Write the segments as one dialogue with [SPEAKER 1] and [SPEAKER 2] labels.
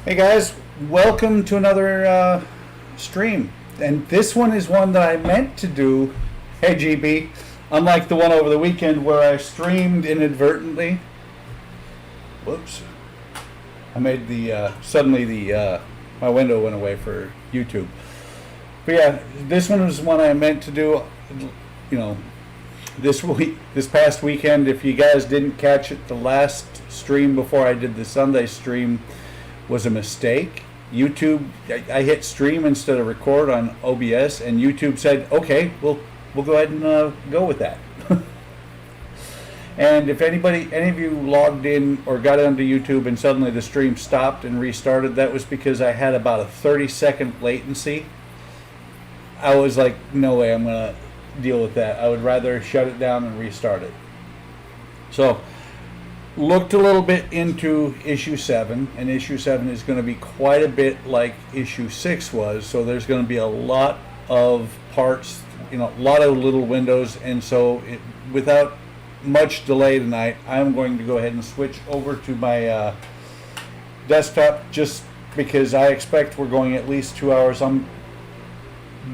[SPEAKER 1] Hey guys, welcome to another stream. And this one is one that I meant to do, hey GB, unlike the one over the weekend where I streamed inadvertently. Whoops. I made suddenly my window went away for YouTube. But yeah, this one was one I meant to do, this past weekend. If you guys didn't catch it, the last stream before I did the Sunday stream was a mistake. YouTube, I hit stream instead of record on OBS, and YouTube said, okay, we'll go ahead and go with that. And if any of you logged in or got onto YouTube and suddenly the stream stopped and restarted, that was because I had about a 30-second latency. I was like, no way I'm going to deal with that. I would rather shut it down and restart it. So, looked a little bit into issue 7, and issue 7 is going to be quite a bit like issue 6 was. So there's going to be a lot of parts, a lot of little windows, and so without much delay tonight, I'm going to go ahead and switch over to my desktop, just because I expect we're going at least 2 hours. I'm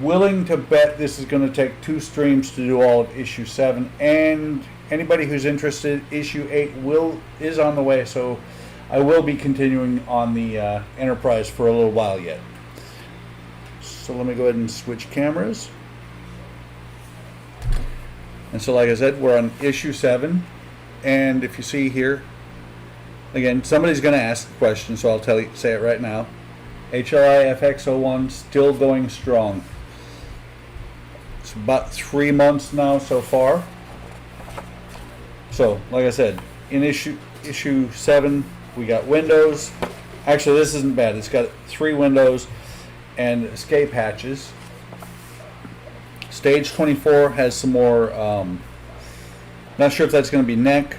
[SPEAKER 1] willing to bet this is going to take 2 streams to do all of issue 7, and anybody who's interested, issue 8 is on the way, so I will be continuing on the Enterprise for a little while yet. So let me go ahead and switch cameras. And so like I said, we're on issue 7, and if you see here, again, somebody's going to ask a question, so I'll say it right now. HLI FX01 still going strong. It's about 3 months now so far. So, like I said, in issue 7, we got windows. Actually, this isn't bad. It's got 3 windows and escape hatches. Stage 24 has some more, not sure if that's going to be neck.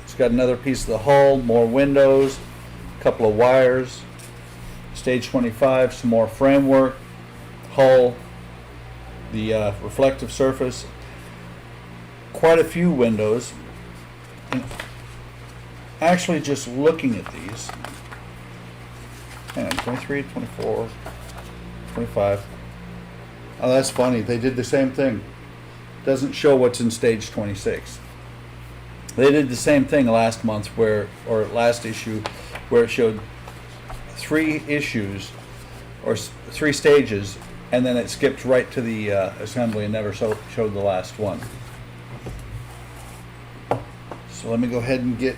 [SPEAKER 1] It's got another piece of the hull, more windows, a couple of wires. Stage 25, some more framework, hull, the reflective surface, quite a few windows. And actually just looking at these, 23, 24, 25. Oh, that's funny. They did the same thing. Doesn't show what's in stage 26. They did the same thing last month last issue, where it showed 3 issues or 3 stages, and then it skipped right to the assembly and never showed the last one. So let me go ahead and get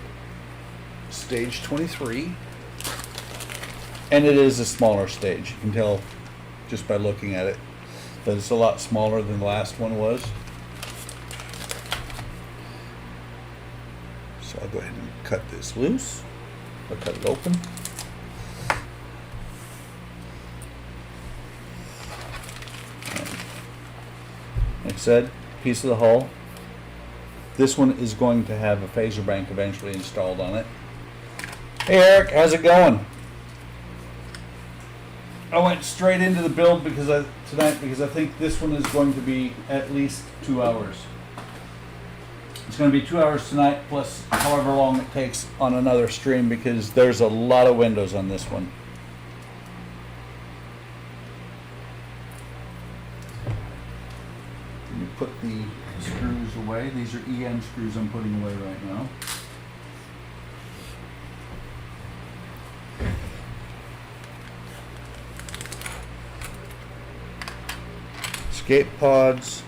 [SPEAKER 1] stage 23. And it is a smaller stage. You can tell just by looking at it that it's a lot smaller than the last one was. So I'll go ahead and cut this loose. I'll cut it open. Like I said, piece of the hull. This one is going to have a phaser bank eventually installed on it. Hey Eric, how's it going? I went straight into the build tonight because I think this one is going to be at least 2 hours. It's going to be 2 hours tonight plus however long it takes on another stream, because there's a lot of windows on this one. Let me put the screws away. These are EM screws I'm putting away right now. Escape pods,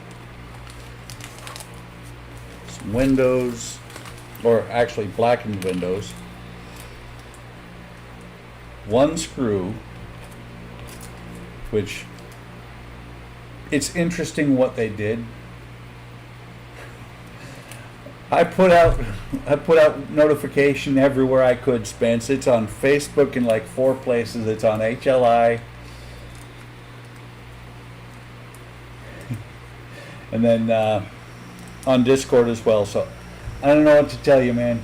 [SPEAKER 1] some windows, or actually blackened windows, 1 screw, which it's interesting what they did. I put out notification everywhere I could, Spence. It's on Facebook in like 4 places. It's on HLI. And then on Discord as well. So I don't know what to tell you, man.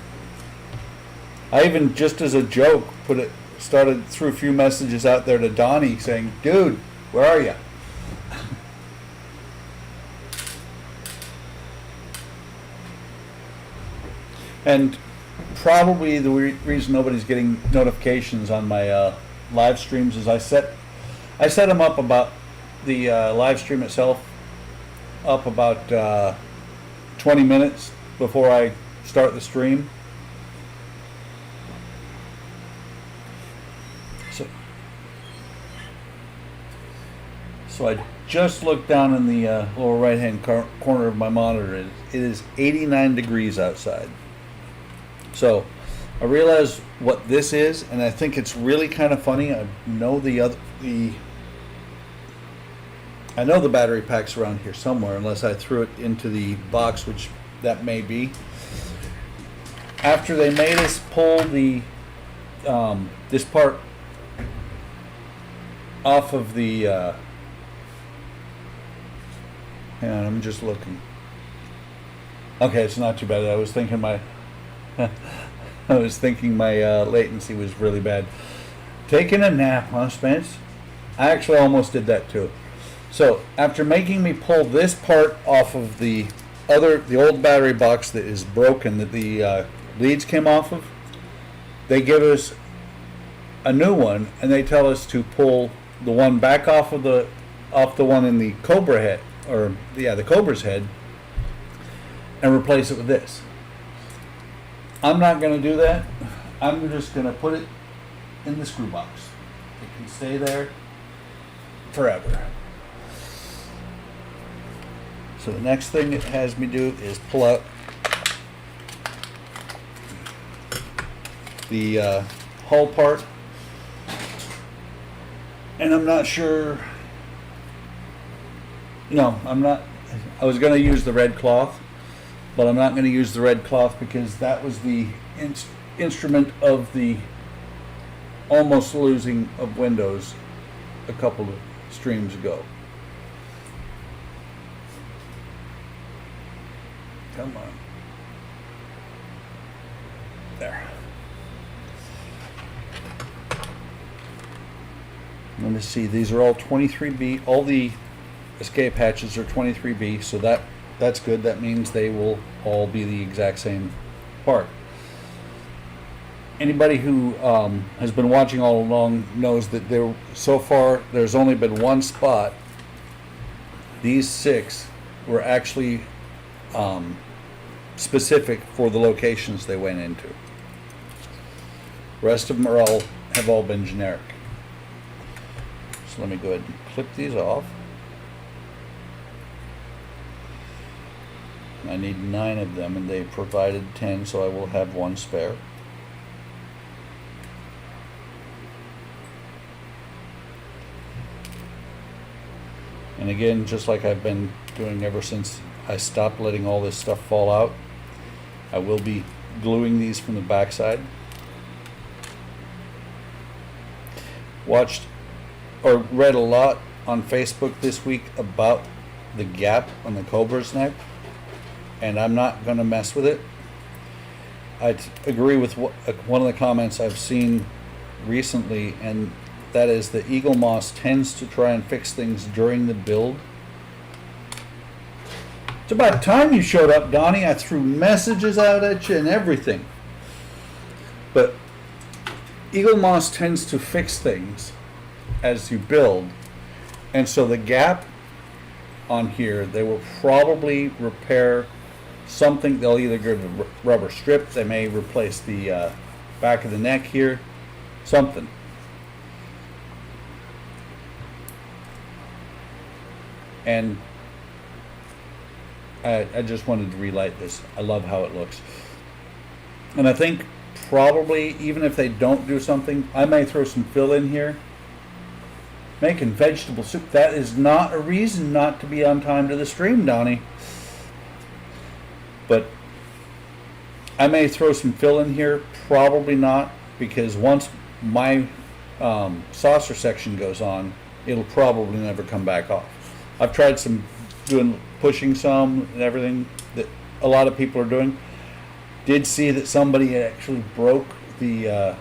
[SPEAKER 1] I even, just as a joke, threw a few messages out there to Donnie saying, dude, where are you? And probably the reason nobody's getting notifications on my live streams is I set them up about the live stream itself up about 20 minutes before I start the stream. So I just looked down in the lower right hand corner of my monitor. It is 89 degrees outside. So I realize what this is, and I think it's really kind of funny. I know the battery pack's around here somewhere, unless I threw it into the box, which that may be. After they made us pull the this part off of the hang on, I'm just looking. Okay, it's not too bad. I was thinking my latency was really bad. Taking a nap, huh, Spence? I actually almost did that too. So after making me pull this part off of the old battery box that is broken, that the leads came off of, they give us a new one, and they tell us to pull the one back off the one in the Cobra head, or the Cobra's head, and replace it with this. I'm not going to do that. I'm just going to put it in the screw box. It can stay there forever. So the next thing it has me do is pull out the hull part, and I'm not sure. No, I'm not. I was going to use the red cloth, but I'm not going to use the red cloth because that was the instrument of the almost losing of Windows a couple of streams ago. Come on. There. Let me see. These are all 23B. All the escape hatches are 23B, so that's good. That means they will all be the exact same part. Anybody who has been watching all along knows that so far there's only been one spot. These 6 were actually specific for the locations they went into. The rest of them have all been generic. So let me go ahead and clip these off. I need 9 of them, and they provided 10, so I will have 1 spare. And again, just like I've been doing ever since I stopped letting all this stuff fall out, I will be gluing these from the backside. Watched or read a lot on Facebook this week about the gap on the Cobra's neck, and I'm not going to mess with it. I agree with one of the comments I've seen recently, and that is that Eaglemoss tends to try and fix things during the build. It's about time you showed up, Donnie. I threw messages out at you and everything. But Eaglemoss tends to fix things as you build, and so the gap on here, they will probably repair something. They'll either give a rubber strip, they may replace the back of the neck here, something. And I just wanted to relight this. I love how it looks. And I think probably, even if they don't do something, I may throw some fill in here. Making vegetable soup, that is not a reason not to be on time to the stream, Donnie. But I may throw some fill in here, probably not, because once my saucer section goes on, it'll probably never come back off. I've tried pushing some and everything that a lot of people are doing. Did see that somebody actually broke the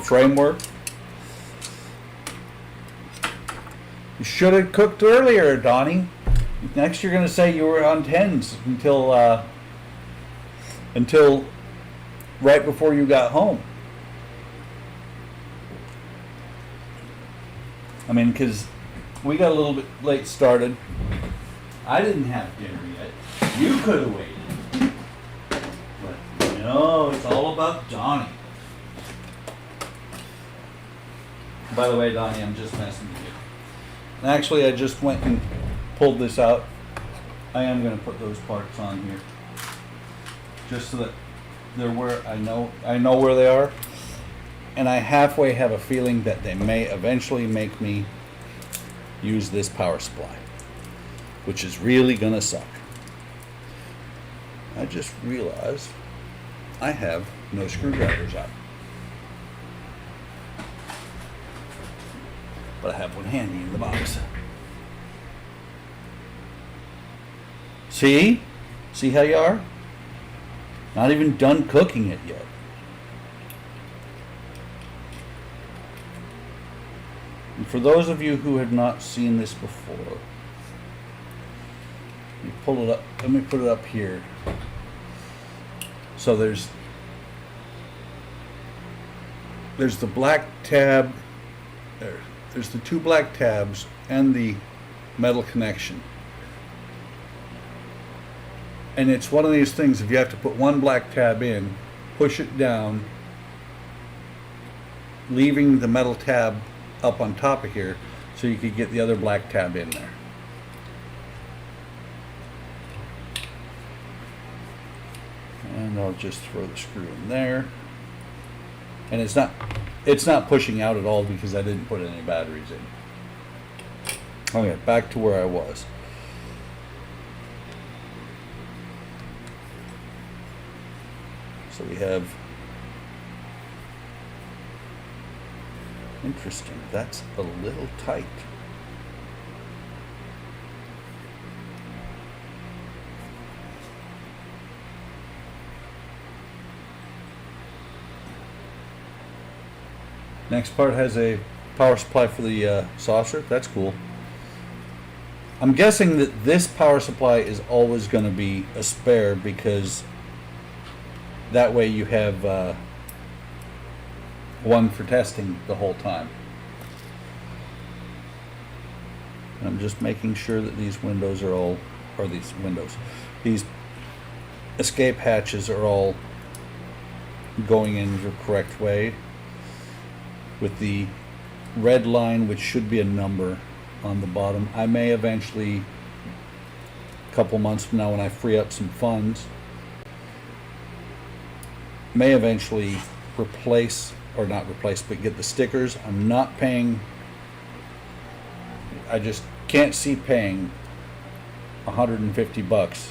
[SPEAKER 1] framework. You should have cooked earlier, Donnie. Next, you're going to say you were on 10s until right before you got home. I mean, because we got a little bit late started. I didn't have dinner yet. You could have waited. But no, it's all about Donnie. By the way, Donnie, I'm just messing with you. Actually, I just went and pulled this out. I am going to put those parts on here, just so that they're where I know where they are, and I halfway have a feeling that they may eventually make me use this power supply, which is really going to suck. I just realized I have no screwdrivers out, but I have one handy in the box. See how you are? Not even done cooking it yet. And for those of you who have not seen this before, you pull it up. Let me put it up here. So there's the black tab. There's the two black tabs and the metal connection. And it's one of these things, if you have to put one black tab in, push it down, leaving the metal tab up on top of here so you could get the other black tab in there. And I'll just throw the screw in there. And it's not pushing out at all because I didn't put any batteries in. Okay, back to where I was. So we have, interesting, that's a little tight. Next part has a power supply for the saucer. That's cool. I'm guessing that this power supply is always going to be a spare because that way you have one for testing the whole time. And I'm just making sure that these windows are all, or these escape hatches are all going in the correct way, with the red line, which should be a number on the bottom. I may eventually, a couple months from now when I free up some funds, may eventually replace, or not replace, but get the stickers. I'm not paying, I just can't see paying $150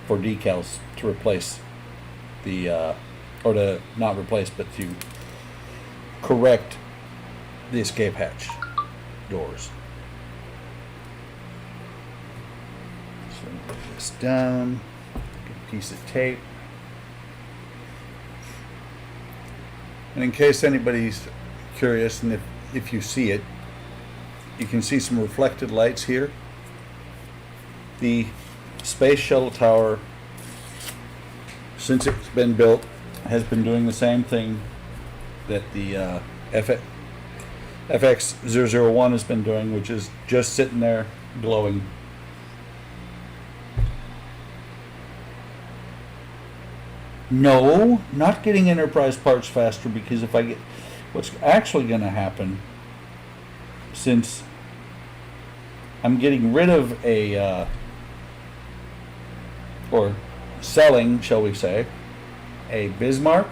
[SPEAKER 1] for decals to replace the, or to not replace, but to correct the escape hatch doors. So put this down, get a piece of tape. And in case anybody's curious, and if you see it, you can see some reflected lights here. The Space Shuttle Tower, since it's been built, has been doing the same thing that the FX-001 has been doing, which is just sitting there glowing. No, not getting Enterprise parts faster, because if I get, what's actually going to happen, since I'm getting rid of a, or selling, shall we say, a Bismarck,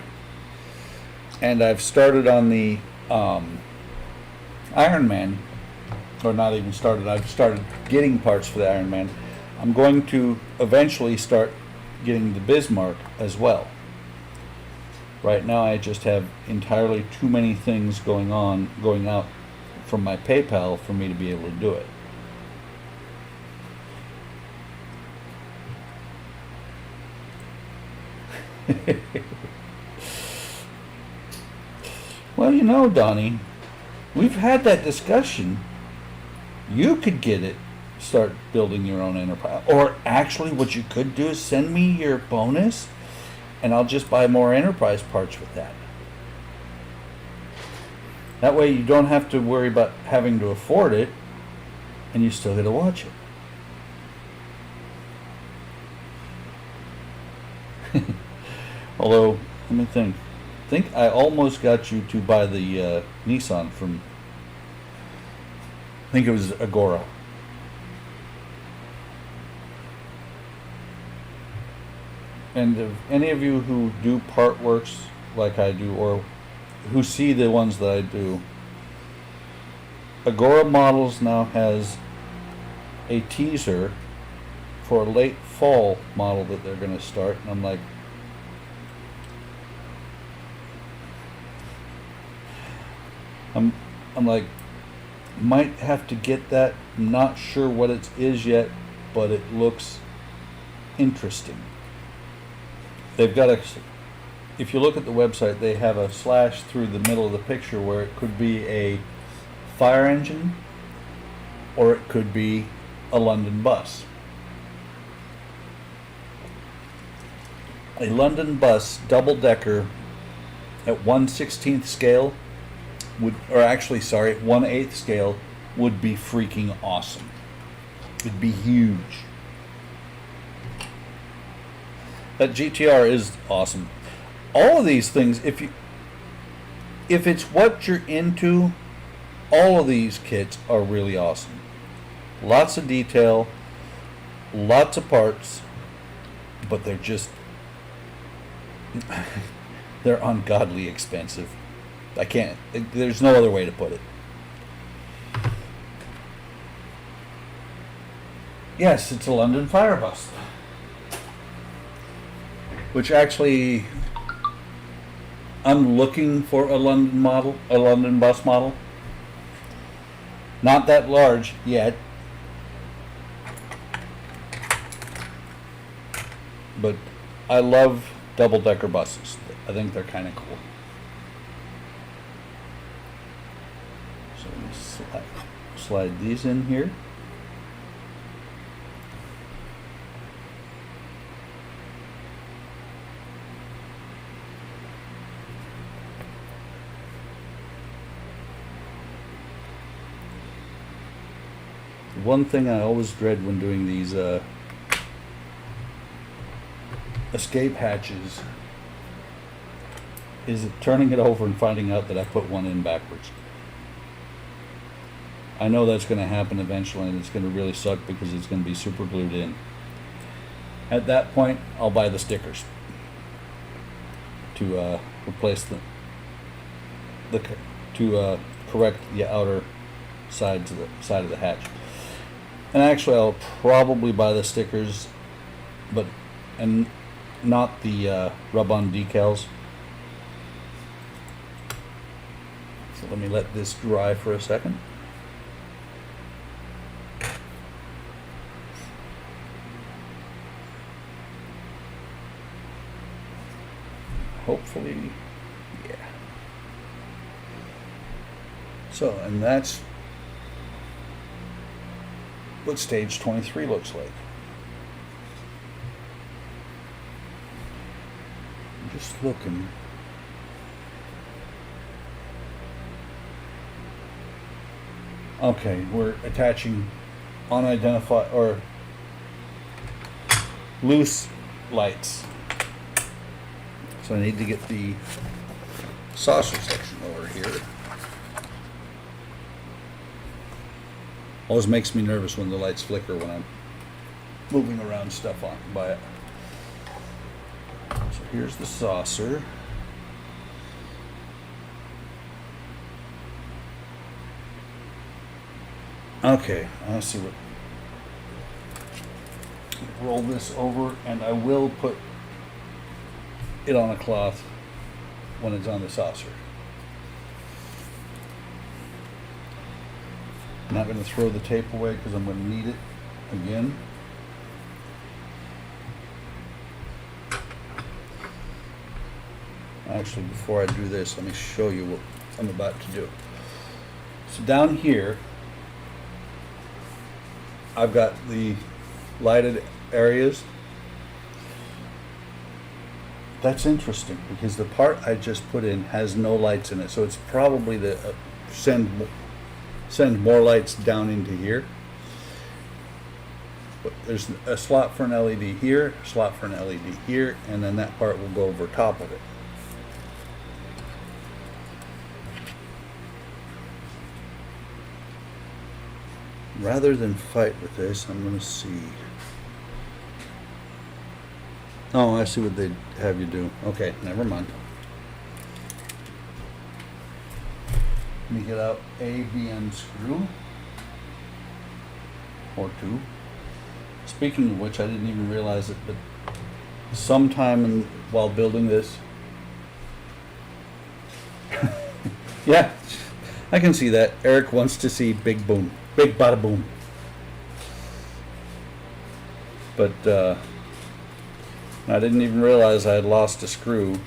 [SPEAKER 1] and I've started on the Iron Man, or not even started, I've started getting parts for the Iron Man. I'm going to eventually start getting the Bismarck as well. Right now I just have entirely too many things going out from my PayPal for me to be able to do it. Well, you know, Donnie, we've had that discussion. You could get it, start building your own Enterprise. Or actually what you could do is send me your bonus and I'll just buy more Enterprise parts with that. That way you don't have to worry about having to afford it, and you still get to watch it. Although, let me think. I think I almost got you to buy the Nissan from, I think it was Agora. And if any of you who do part works like I do, or who see the ones that I do, Agora Models now has a teaser for a late fall model that they're going to start, and I'm like, I'm like, might have to get that. I'm not sure what it is yet, but it looks interesting. They've got a, if you look at the website, they have a slash through the middle of the picture where it could be a fire engine or it could be a London bus. A London bus double-decker at 1/16 scale would, or actually, sorry, 1/8 scale would be freaking awesome. It'd be huge. That GTR is awesome. All of these things, if it's what you're into, all of these kits are really awesome. Lots of detail, lots of parts, but they're just they're ungodly expensive. I can't, there's no other way to put it. Yes, it's a London Firebus. Which actually, I'm looking for a London bus model. Not that large yet, but I love double-decker buses. I think they're kind of cool. So let me slide these in here. One thing I always dread when doing these escape hatches is turning it over and finding out that I put one in backwards. I know that's going to happen eventually, and it's going to really suck because it's going to be super glued in. At that point, I'll buy the stickers to replace to correct the outer side of the hatch. And actually, I'll probably buy the stickers, and not the rub-on decals. So let me let this dry for a second. Hopefully, yeah. So, and that's what stage 23 looks like. I'm just looking. Okay, we're attaching unidentified or loose lights. So I need to get the saucer section over here. Always makes me nervous when the lights flicker when I'm moving around stuff on by it. So here's the saucer. Okay, let's see what. Roll this over, and I will put it on a cloth when it's on the saucer. I'm not going to throw the tape away because I'm going to need it again. Actually, before I do this, let me show you what I'm about to do. So down here, I've got the lighted areas. That's interesting because the part I just put in has no lights in it, so it's probably send more lights down into here. But there's a slot for an LED here, a slot for an LED here, and then that part will go over top of it. Rather than fight with this, I'm going to see. Oh, I see what they'd have you do. Okay, never mind. Let me get out a BM screw. Or two. Speaking of which, I didn't even realize it, but sometime while building this. Yeah, I can see that. Eric wants to see big boom. Big bada boom. But I didn't even realize I had lost a screw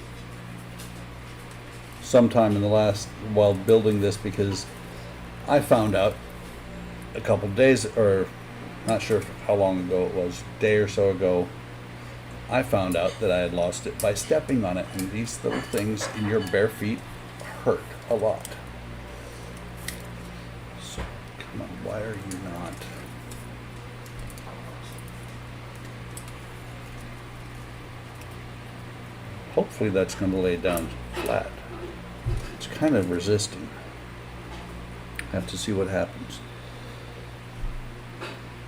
[SPEAKER 1] sometime in the last, while building this, because I found out a couple days, or not sure how long ago it was, a day or so ago, I found out that I had lost it by stepping on it, and these little things in your bare feet hurt a lot. So, come on, why are you not? Hopefully that's going to lay down flat. It's kind of resisting. Have to see what happens.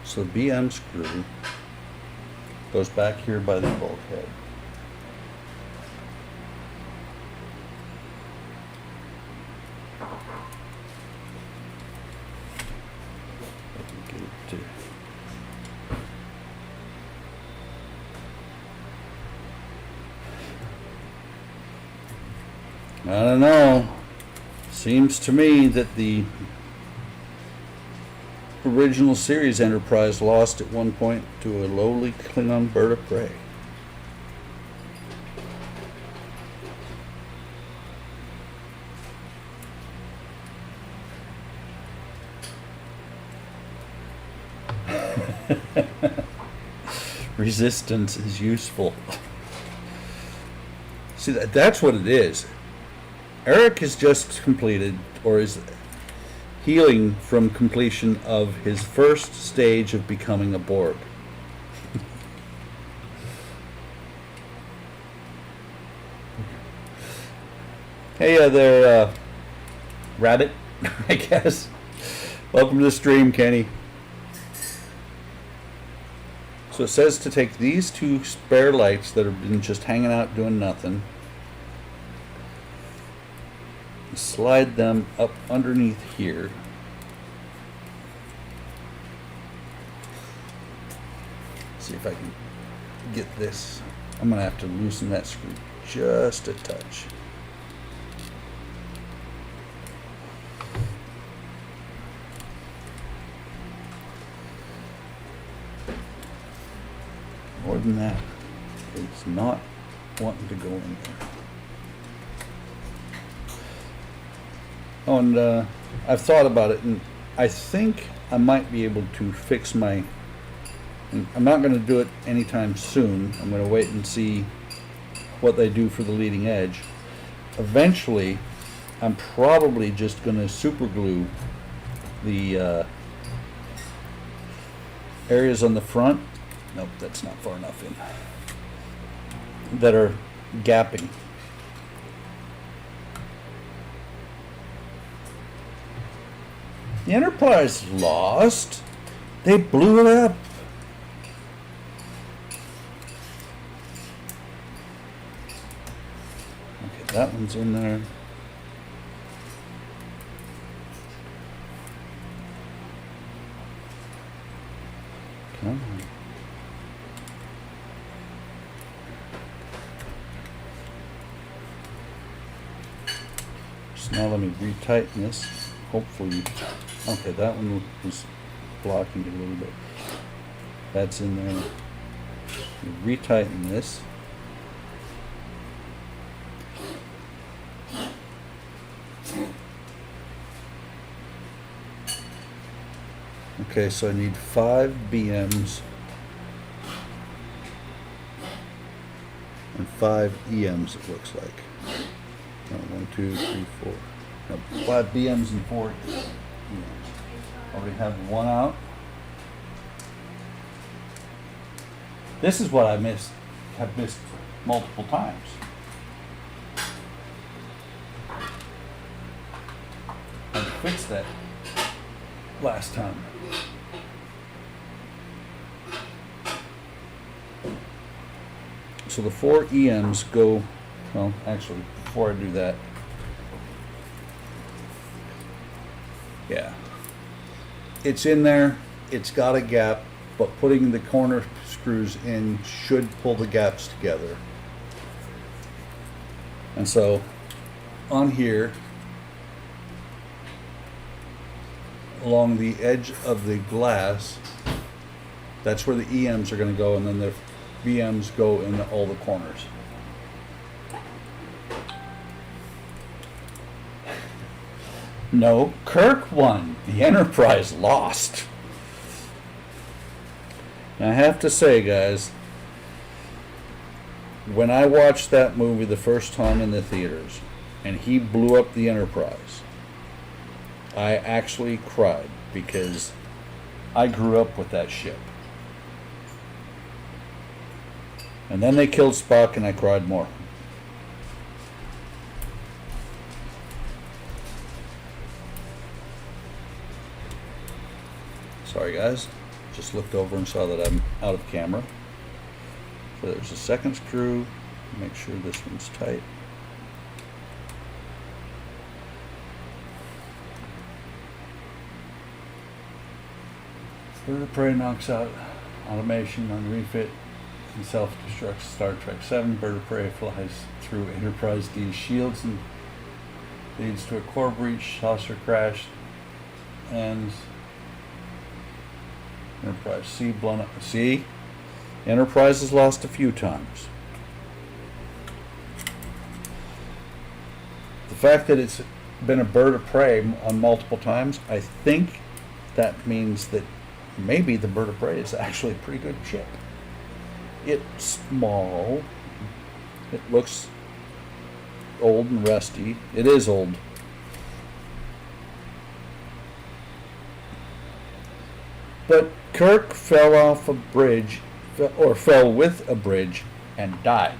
[SPEAKER 1] So the BM screw goes back here by the bulkhead. Get it to I don't know. Seems to me that the original series Enterprise lost at one point to a lowly Klingon bird of prey. Resistance is useful. See, that's what it is. Eric has just completed, or is healing from completion of his first stage of becoming a Borg. Hey there, Rabbit, I guess. Welcome to the stream, Kenny. So it says to take these two spare lights that have been just hanging out doing nothing, slide them up underneath here. See if I can get this. I'm going to have to loosen that screw just a touch. More than that, it's not wanting to go in there. Oh, and I've thought about it, and I think I might be able to fix my... I'm not going to do it anytime soon. I'm going to wait and see what they do for the leading edge. Eventually, I'm probably just going to super glue the areas on the front. Nope, that's not far enough in. That are gapping. The Enterprise lost. They blew it up. Okay, that one's in there. Come on. So now let me retighten this. Hopefully. Okay, that one was blocking it a little bit. That's in there. Retighten this. Okay, so I need 5 BMs and 5 EMs, it looks like. 1, 2, 3, 4. No, 5 BMs and 4 EMs. Already have one out. This is what I have missed multiple times. I fixed that last time. So the 4 EMs go, well, actually, before I do that, yeah, it's in there, it's got a gap, but putting the corner screws in should pull the gaps together. And so on here, along the edge of the glass, that's where the EMs are going to go, and then the BMs go in all the corners. No, Kirk won. The Enterprise lost. And I have to say, guys, when I watched that movie the first time in the theaters, and he blew up the Enterprise, I actually cried because I grew up with that ship. And then they killed Spock and I cried more. Sorry guys, just looked over and saw that I'm out of camera. So there's a second screw, make sure this one's tight. Bird of Prey knocks out automation on refit and self-destructs Star Trek 7. Bird of Prey flies through Enterprise D's shields and leads to a core breach, saucer crash, and Enterprise C blown up. See? Enterprise has lost a few times. The fact that it's been a bird of prey on multiple times, I think that means that maybe the bird of prey is actually a pretty good ship. It's small. It looks old and rusty. It is old. But Kirk fell off a bridge, or fell with a bridge, and died.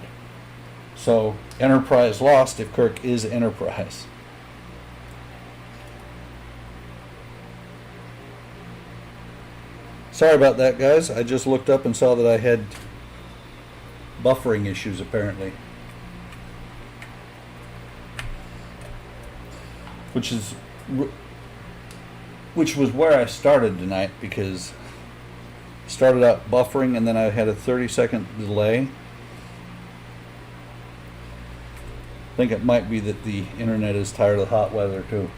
[SPEAKER 1] So Enterprise lost if Kirk is Enterprise. Sorry about that, guys. I just looked up and saw that I had buffering issues, apparently. Which was where I started tonight, because I started out buffering and then I had a 30-second delay. I think it might be that the internet is tired of the hot weather too.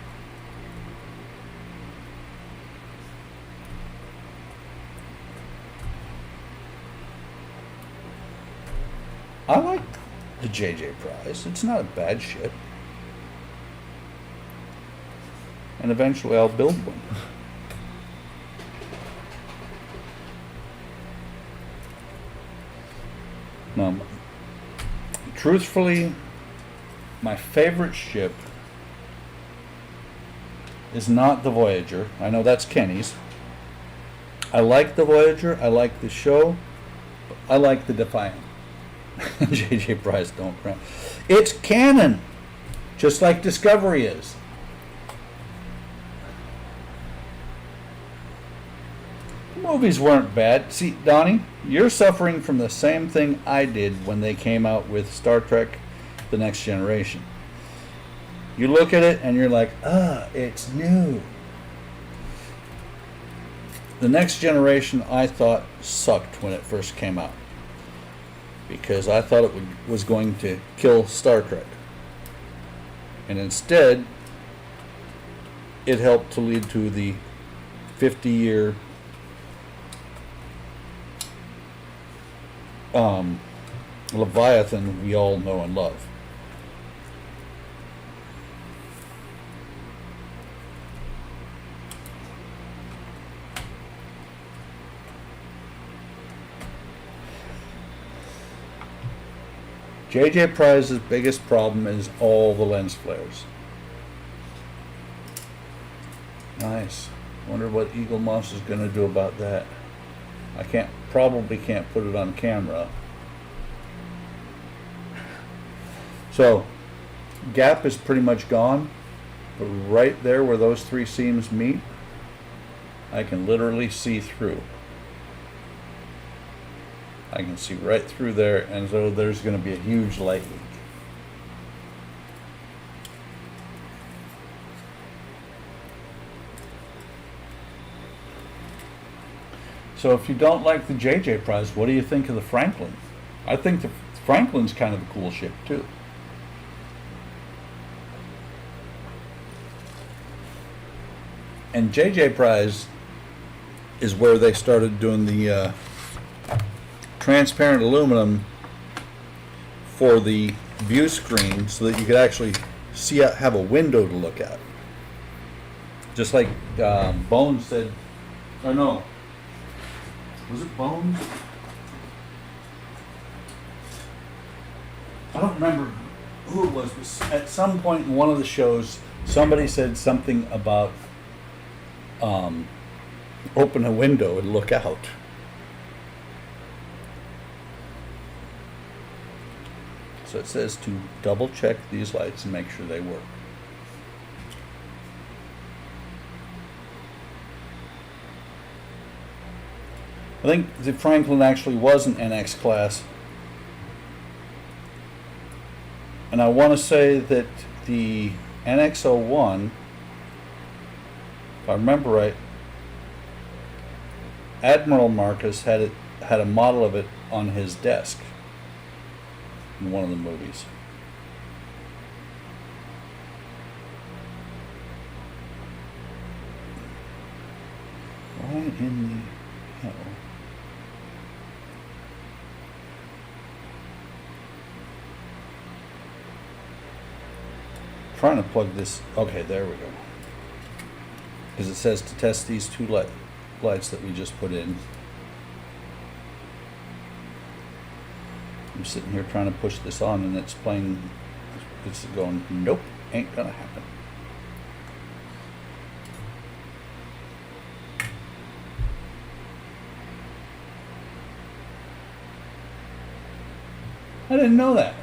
[SPEAKER 1] I like the JJ Prize. It's not a bad ship. And eventually I'll build one. Now, truthfully, my favorite ship is not the Voyager. I know that's Kenny's. I like the Voyager. I like the show. I like the Defiant. JJ Price don't cry. It's canon, just like Discovery is. The movies weren't bad. See, Donnie, you're suffering from the same thing I did when they came out with Star Trek The Next Generation. You look at it and you're like, it's new. The Next Generation I thought sucked when it first came out, because I thought it was going to kill Star Trek. And instead, it helped to lead to the 50-year Leviathan we all know and love. JJ Price's biggest problem is all the lens flares. Nice. Wonder what Eaglemoss is going to do about that. I probably can't put it on camera. So, gap is pretty much gone, but right there where those three seams meet, I can literally see through. I can see right through there, and so there's going to be a huge light leak. So if you don't like the JJ Prize, what do you think of the Franklin? I think the Franklin's kind of a cool ship too. And JJ Prize is where they started doing the transparent aluminum for the view screen so that you could actually see, have a window to look at. Just like Bones said, or no, was it Bones? I don't remember who it was, but at some point in one of the shows, somebody said something about open a window and look out. So it says to double check these lights and make sure they work. I think the Franklin actually was an NX class. And I want to say that the NX-01, if I remember right, Admiral Marcus had a model of it on his desk in one of the movies. Why in the hell? Trying to plug this. Okay, there we go. Because it says to test these two lights that we just put in. I'm sitting here trying to push this on and it's playing, it's going, nope, ain't gonna happen. I didn't know that.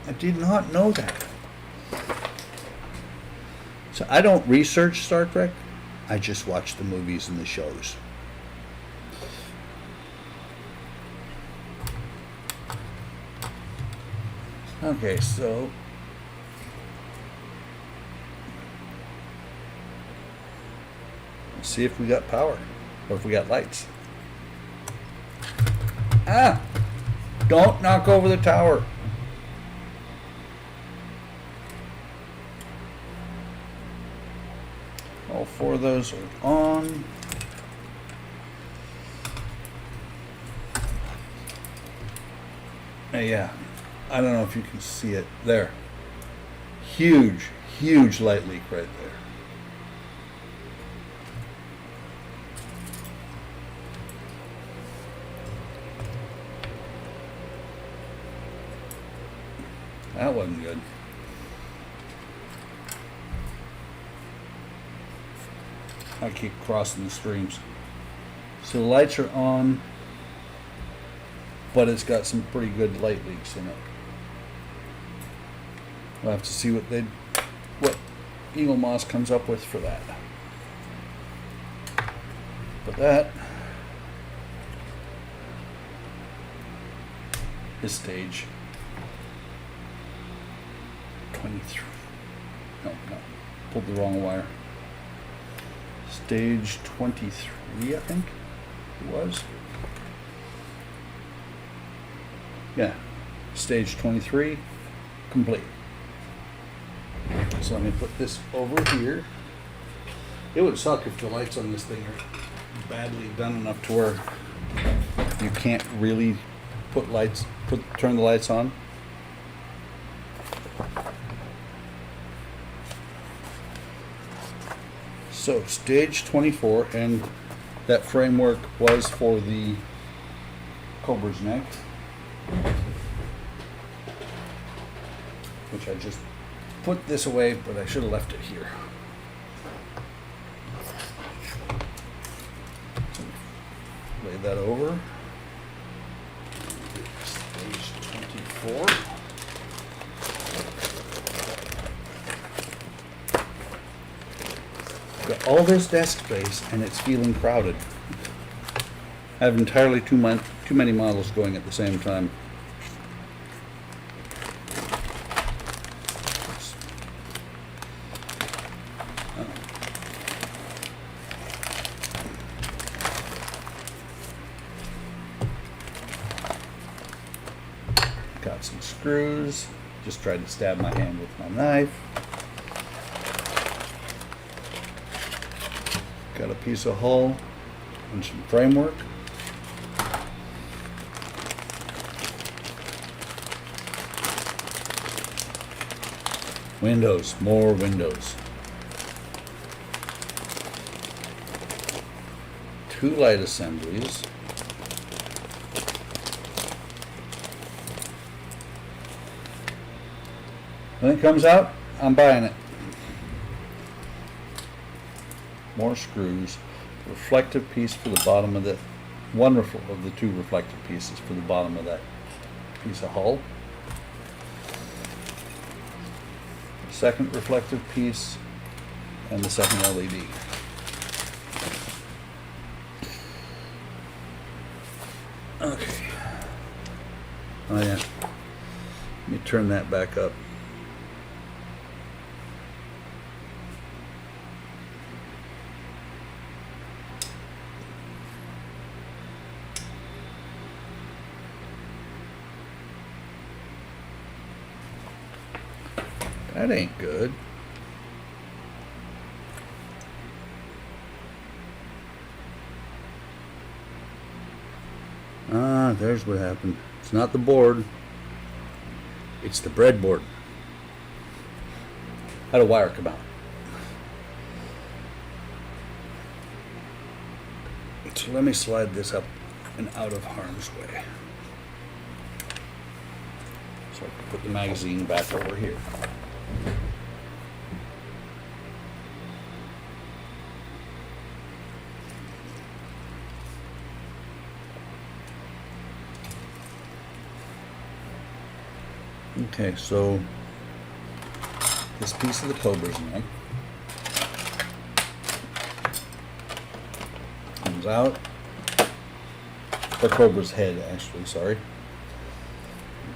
[SPEAKER 1] I did not know that. So I don't research Star Trek. I just watch the movies and the shows. Okay, so let's see if we got power or if we got lights. Ah! Don't knock over the tower. All four of those are on. Yeah, I don't know if you can see it there. Huge, huge light leak right there. That wasn't good. I keep crossing the streams. So the lights are on, but it's got some pretty good light leaks in it. We'll have to see what Eaglemoss comes up with for that. But that is stage 23. No, pulled the wrong wire. Stage 23, I think it was. Yeah, stage 23 complete. So let me put this over here. It would suck if the lights on this thing are badly done enough to where you can't really turn the lights on. So stage 24, and that framework was for the Cobra's neck, which I just put this away, but I should have left it here. Lay that over. Stage 24. Got all this desk space and it's feeling crowded. I have entirely too many models going at the same time. Got some screws. Just tried to stab my hand with my knife. Got a piece of hull and some framework. Windows, more windows. 2 light assemblies. When it comes out, I'm buying it. More screws. Reflective piece for the bottom of the one of the 2 reflective pieces for the bottom of that piece of hull. Second reflective piece and the second LED. Okay. Oh yeah. Let me turn that back up. That ain't good. Ah, there's what happened. It's not the board. It's the breadboard. How'd a wire come out? So let me slide this up and out of harm's way. So I can put the magazine back over here. Okay, so this piece of the Cobra's neck comes out. The Cobra's head, actually, sorry.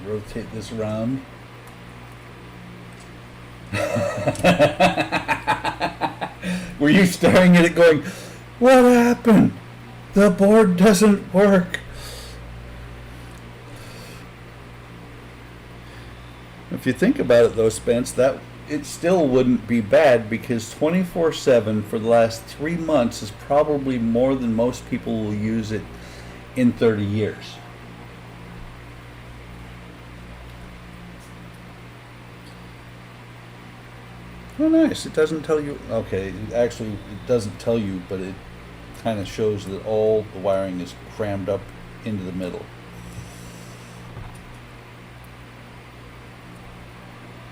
[SPEAKER 1] Rotate this around. Were you staring at it going, what happened? The board doesn't work. If you think about it though, Spence, that it still wouldn't be bad because 24/7 for the last 3 months is probably more than most people will use it in 30 years. Oh, nice. It doesn't tell you. Okay, actually, it doesn't tell you, but it kind of shows that all the wiring is crammed up into the middle.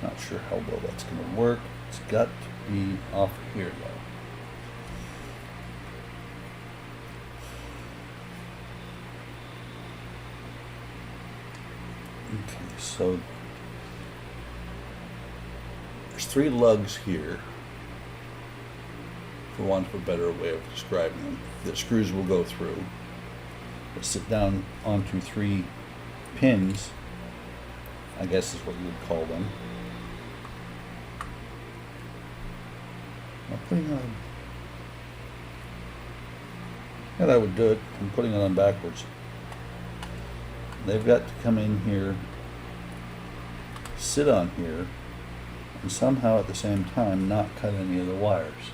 [SPEAKER 1] Not sure how well that's going to work. It's got to be off here, though. Okay, so there's 3 lugs here, for want of a better way of describing them, that screws will go through. They'll sit down onto 3 pins, I guess is what you would call them. I'm putting on. Yeah, that would do it. I'm putting it on backwards. They've got to come in here, sit on here, and somehow at the same time not cut any of the wires.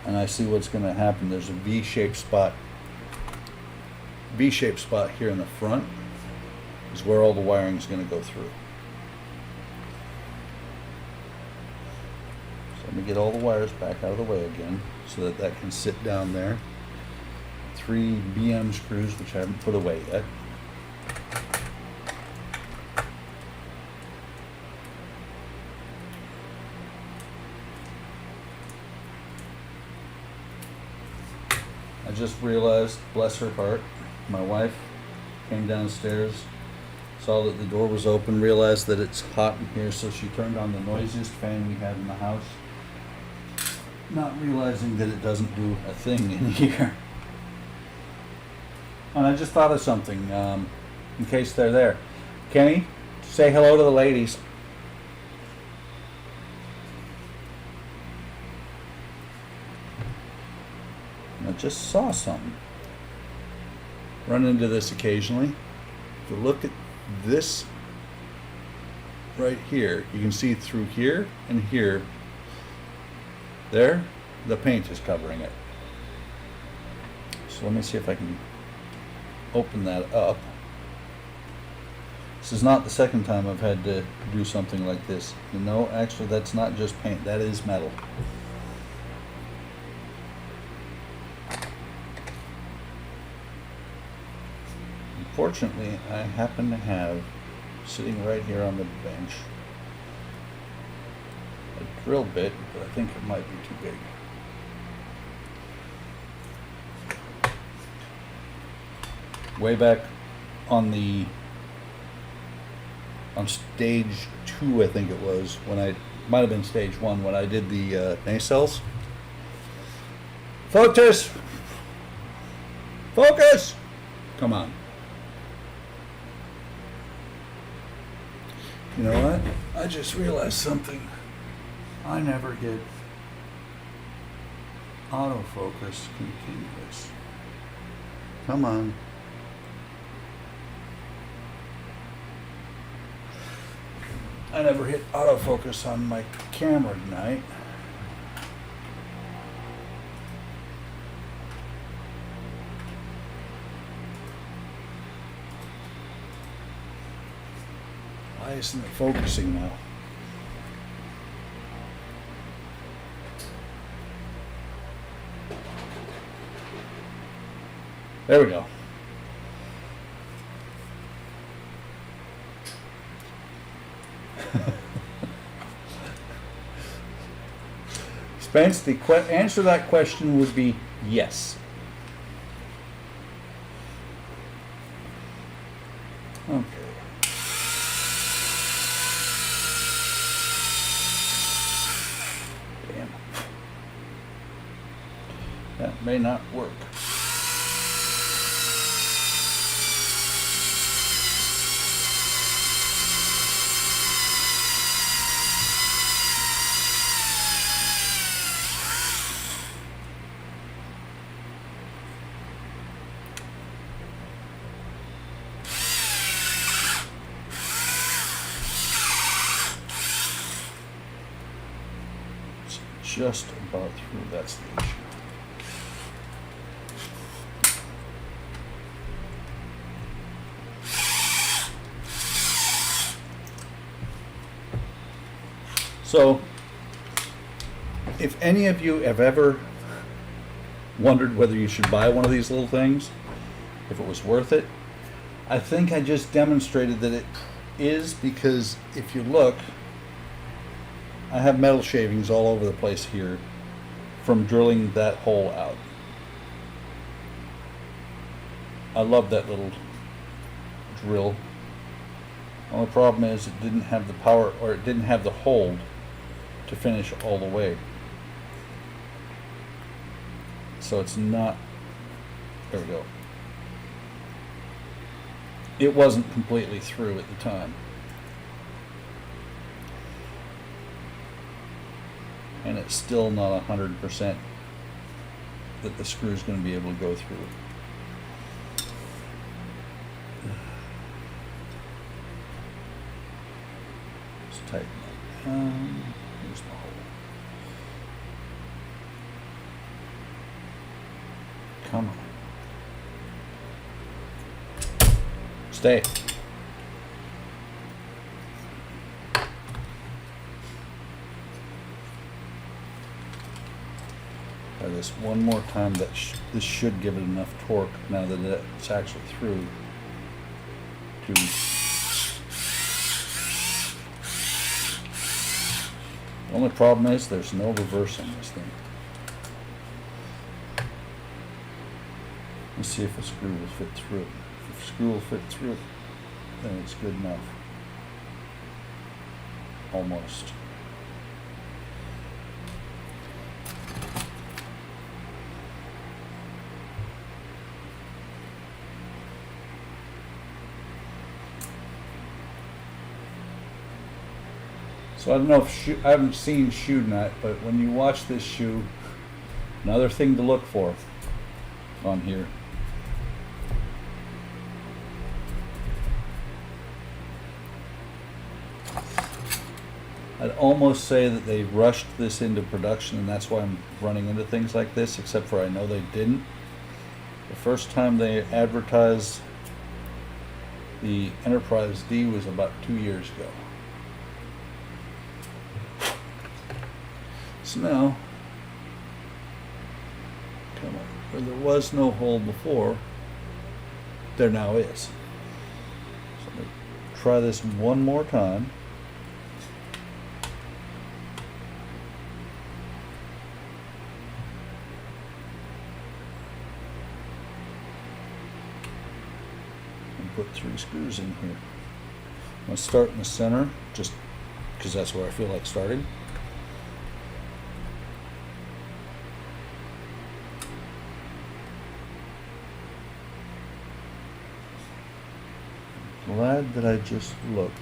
[SPEAKER 1] And I see what's going to happen. There's a V-shaped spot. V-shaped spot here in the front is where all the wiring is going to go through. So let me get all the wires back out of the way again so that that can sit down there. 3 BM screws, which I haven't put away yet. just realized, bless her heart, my wife came downstairs, saw that the door was open, realized that it's hot in here, so she turned on the noisiest fan we had in the house, not realizing that it doesn't do a thing in here. And I just thought of something, in case they're there. Kenny, say hello to the ladies. I just saw something. Run into this occasionally. If you look at this right here, you can see through here and here. There, the paint is covering it. So let me see if I can open that up. This is not the second time I've had to do something like this. No, actually that's not just paint, that is metal. Fortunately, I happen to have, sitting right here on the bench, a drill bit, but I think it might be too big. Way back on stage 2, I think it was, might have been stage 1, when I did the nacelles. Focus! Focus! Come on. You know what? I just realized something. I never hit autofocus continuous. Come on. I never hit autofocus on my camera tonight. Why isn't it focusing now? There we go. Spence, the answer to that question would be yes. Okay. Damn. That may not work. Just about through that stage. So, if any of you have ever wondered whether you should buy one of these little things, if it was worth it, I think I just demonstrated that it is, because if you look, I have metal shavings all over the place here from drilling that hole out. I love that little drill. The only problem is it didn't have the power, or it didn't have the hold to finish all the way. So it's not, there we go. It wasn't completely through at the time. And it's still not 100% that the screw is going to be able to go through. Let's tighten that down. Here's the hole. Come on. Stay. This one more time, that this should give it enough torque now that it's actually through to the only problem is there's no reversing this thing. Let's see if a screw will fit through it. If a screw will fit through it, then it's good enough. Almost. So I don't know if I haven't seen shoe nut, but when you watch this shoe, another thing to look for on here. I'd almost say that they rushed this into production, and that's why I'm running into things like this, except for I know they didn't. The first time they advertised the Enterprise D was about 2 years ago. So now, come on, where there was no hole before, there now is. So let me try this one more time. And put 3 screws in here. I'm going to start in the center, just because that's where I feel like starting. Glad that I just looked.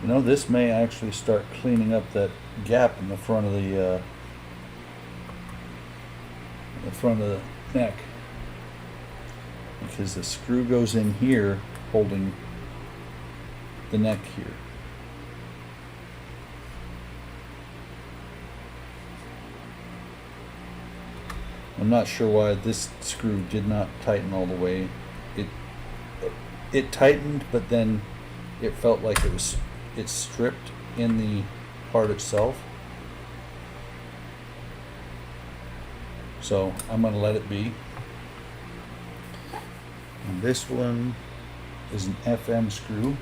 [SPEAKER 1] You know, this may actually start cleaning up that gap in the front of the neck, because the screw goes in here holding the neck here. I'm not sure why this screw did not tighten all the way. It tightened, but then it felt like it's stripped in the part itself. So I'm going to let it be. And this one is an FM screw.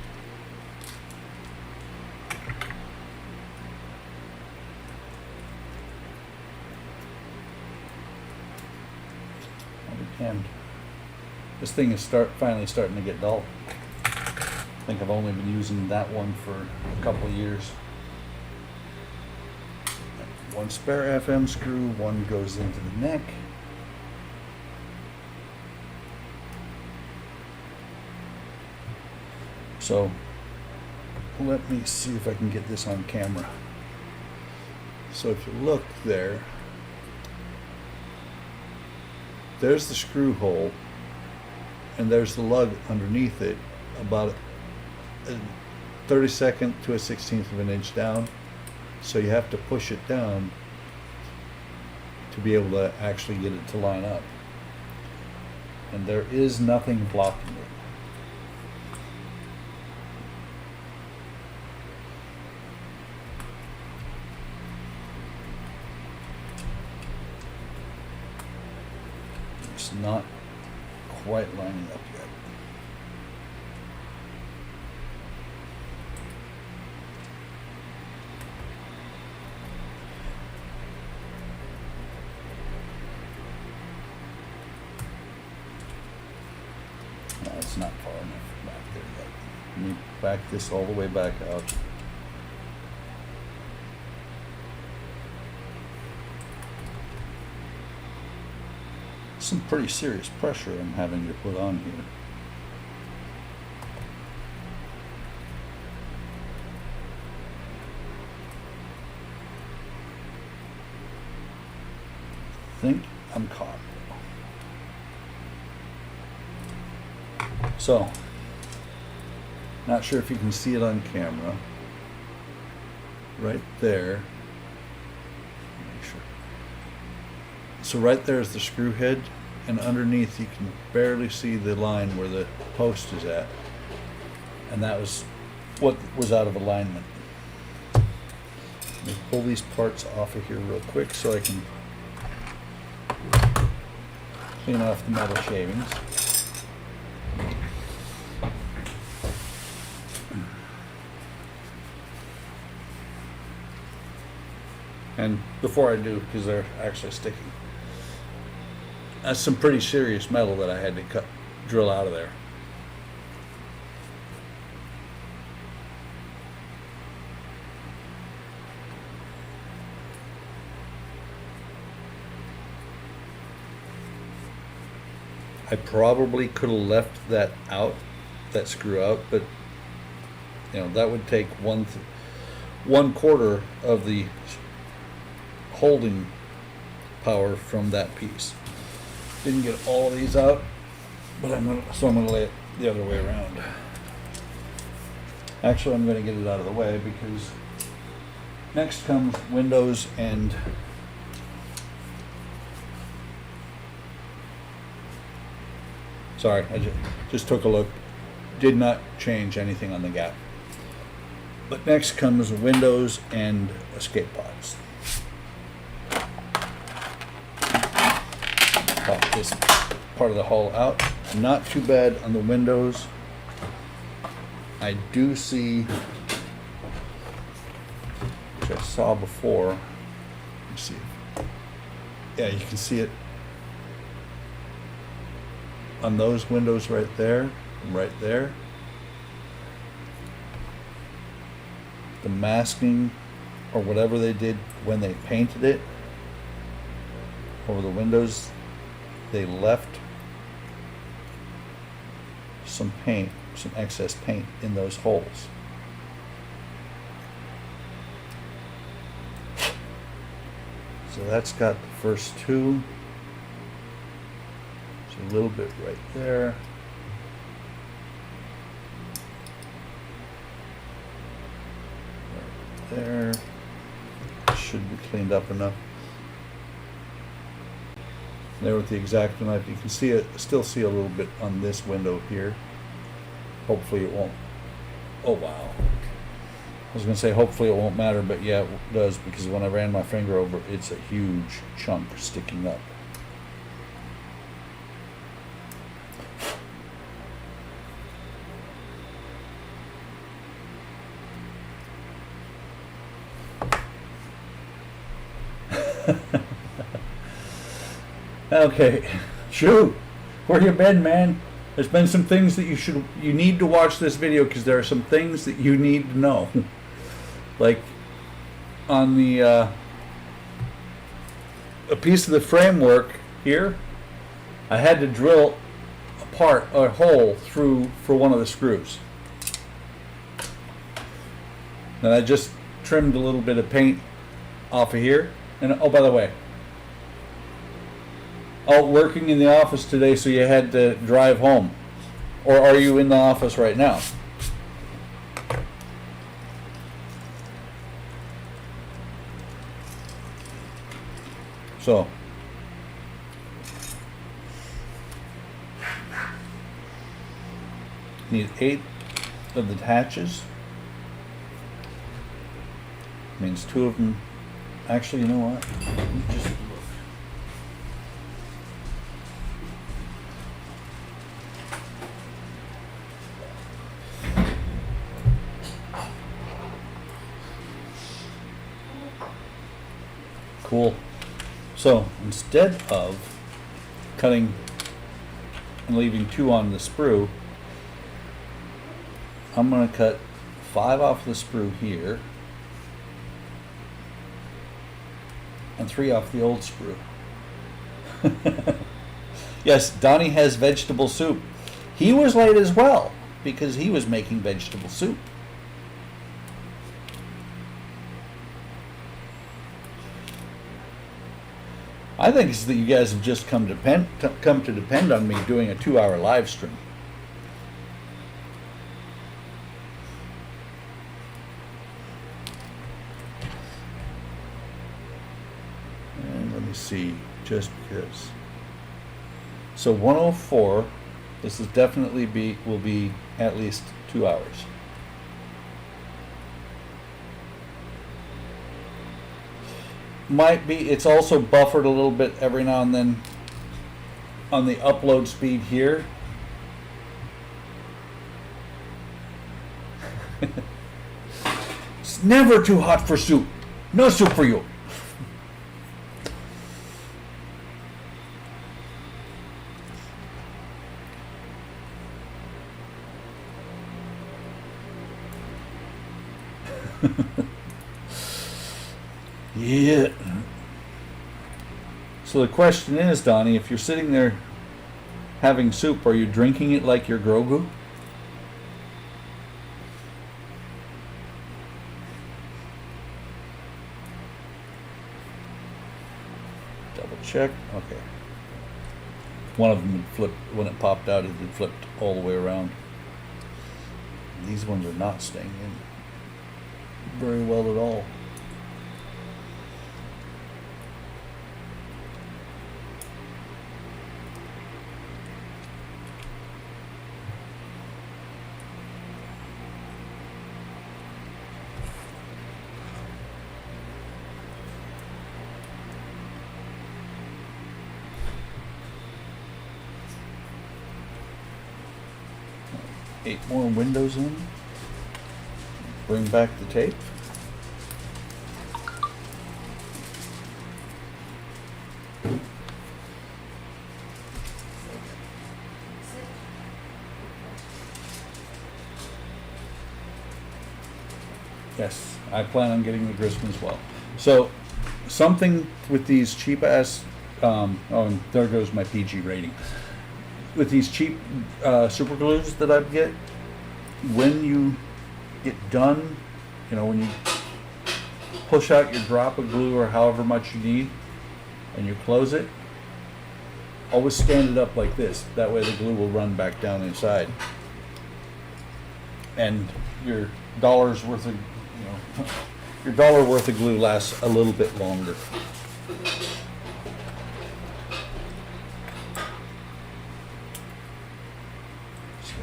[SPEAKER 1] And this thing is finally starting to get dull. I think I've only been using that one for a couple of years. One spare FM screw, one goes into the neck. So let me see if I can get this on camera. So if you look there, there's the screw hole, and there's the lug underneath it, about a 32nd to a 16th of an inch down. So you have to push it down to be able to actually get it to line up. And there is nothing blocking it. It's not quite lining up yet. No, it's not far enough back there yet. Let me back this all the way back out. Some pretty serious pressure I'm having to put on here. I think I'm caught. So, not sure if you can see it on camera. Right there. Make sure. So right there is the screw head, and underneath you can barely see the line where the post is at. And that was what was out of alignment. Let me pull these parts off of here real quick so I can clean off the metal shavings. And before I do, because they're actually sticking. That's some pretty serious metal that I had to drill out of there. I probably could have left that out, that screw out, but that would take 1/4 of the holding power from that piece. Didn't get all of these out, but I'm gonna lay it the other way around. Actually, I'm gonna get it out of the way because next comes windows and sorry, I just took a look. Did not change anything on the gap. But next comes windows and escape pods. Pop this part of the hull out. Not too bad on the windows. I do see, which I saw before. Let me see. Yeah, you can see it on those windows right there, right there. The masking or whatever they did when they painted it over the windows, they left some paint, some excess paint in those holes. So that's got the first two. A little bit right there. Right there. Should be cleaned up enough. There with the X-Acto knife, you can see it, still see a little bit on this window here. Hopefully it won't. Oh wow. I was going to say hopefully it won't matter, but yeah, it does, because when I ran my finger over it, it's a huge chunk sticking up. Okay, shoot, where you been, man? There's been some things that you need to watch this video, because there are some things that you need to know. Like on the a piece of the framework here, I had to drill a hole through for one of the screws. And I just trimmed a little bit of paint off of here. And oh, by the way, out working in the office today, so you had to drive home, or are you in the office right now? So need 8 of the hatches. Means 2 of them. Actually, you know what? Let me just look. Cool. So instead of cutting and leaving 2 on the sprue, I'm going to cut 5 off the sprue here and 3 off the old sprue. Yes, Donnie has vegetable soup. He was late as well because he was making vegetable soup. I think it's that you guys have just come to depend on me doing a 2-hour live stream. And let me see, just because. So 104, this is definitely will be at least 2 hours. Might be, it's also buffered a little bit every now and then on the upload speed here. It's never too hot for soup. No soup for you. Yeah. So the question is, Donnie, if you're sitting there having soup, are you drinking it like your Grogu? Double check. Okay. One of them had flipped, when it popped out, it had flipped all the way around. These ones are not staying in very well at all. Eight more windows in. Bring back the tape. Yes, I plan on getting the Grissom as well. So, something with these cheap ass, oh, and there goes my PG rating. With these cheap super glues that I get, when you get done, you know, when you push out your drop of glue or however much you need, and you close it, always stand it up like this. That way the glue will run back down inside. And your dollar's worth of, you know, your dollar worth of glue lasts a little bit longer.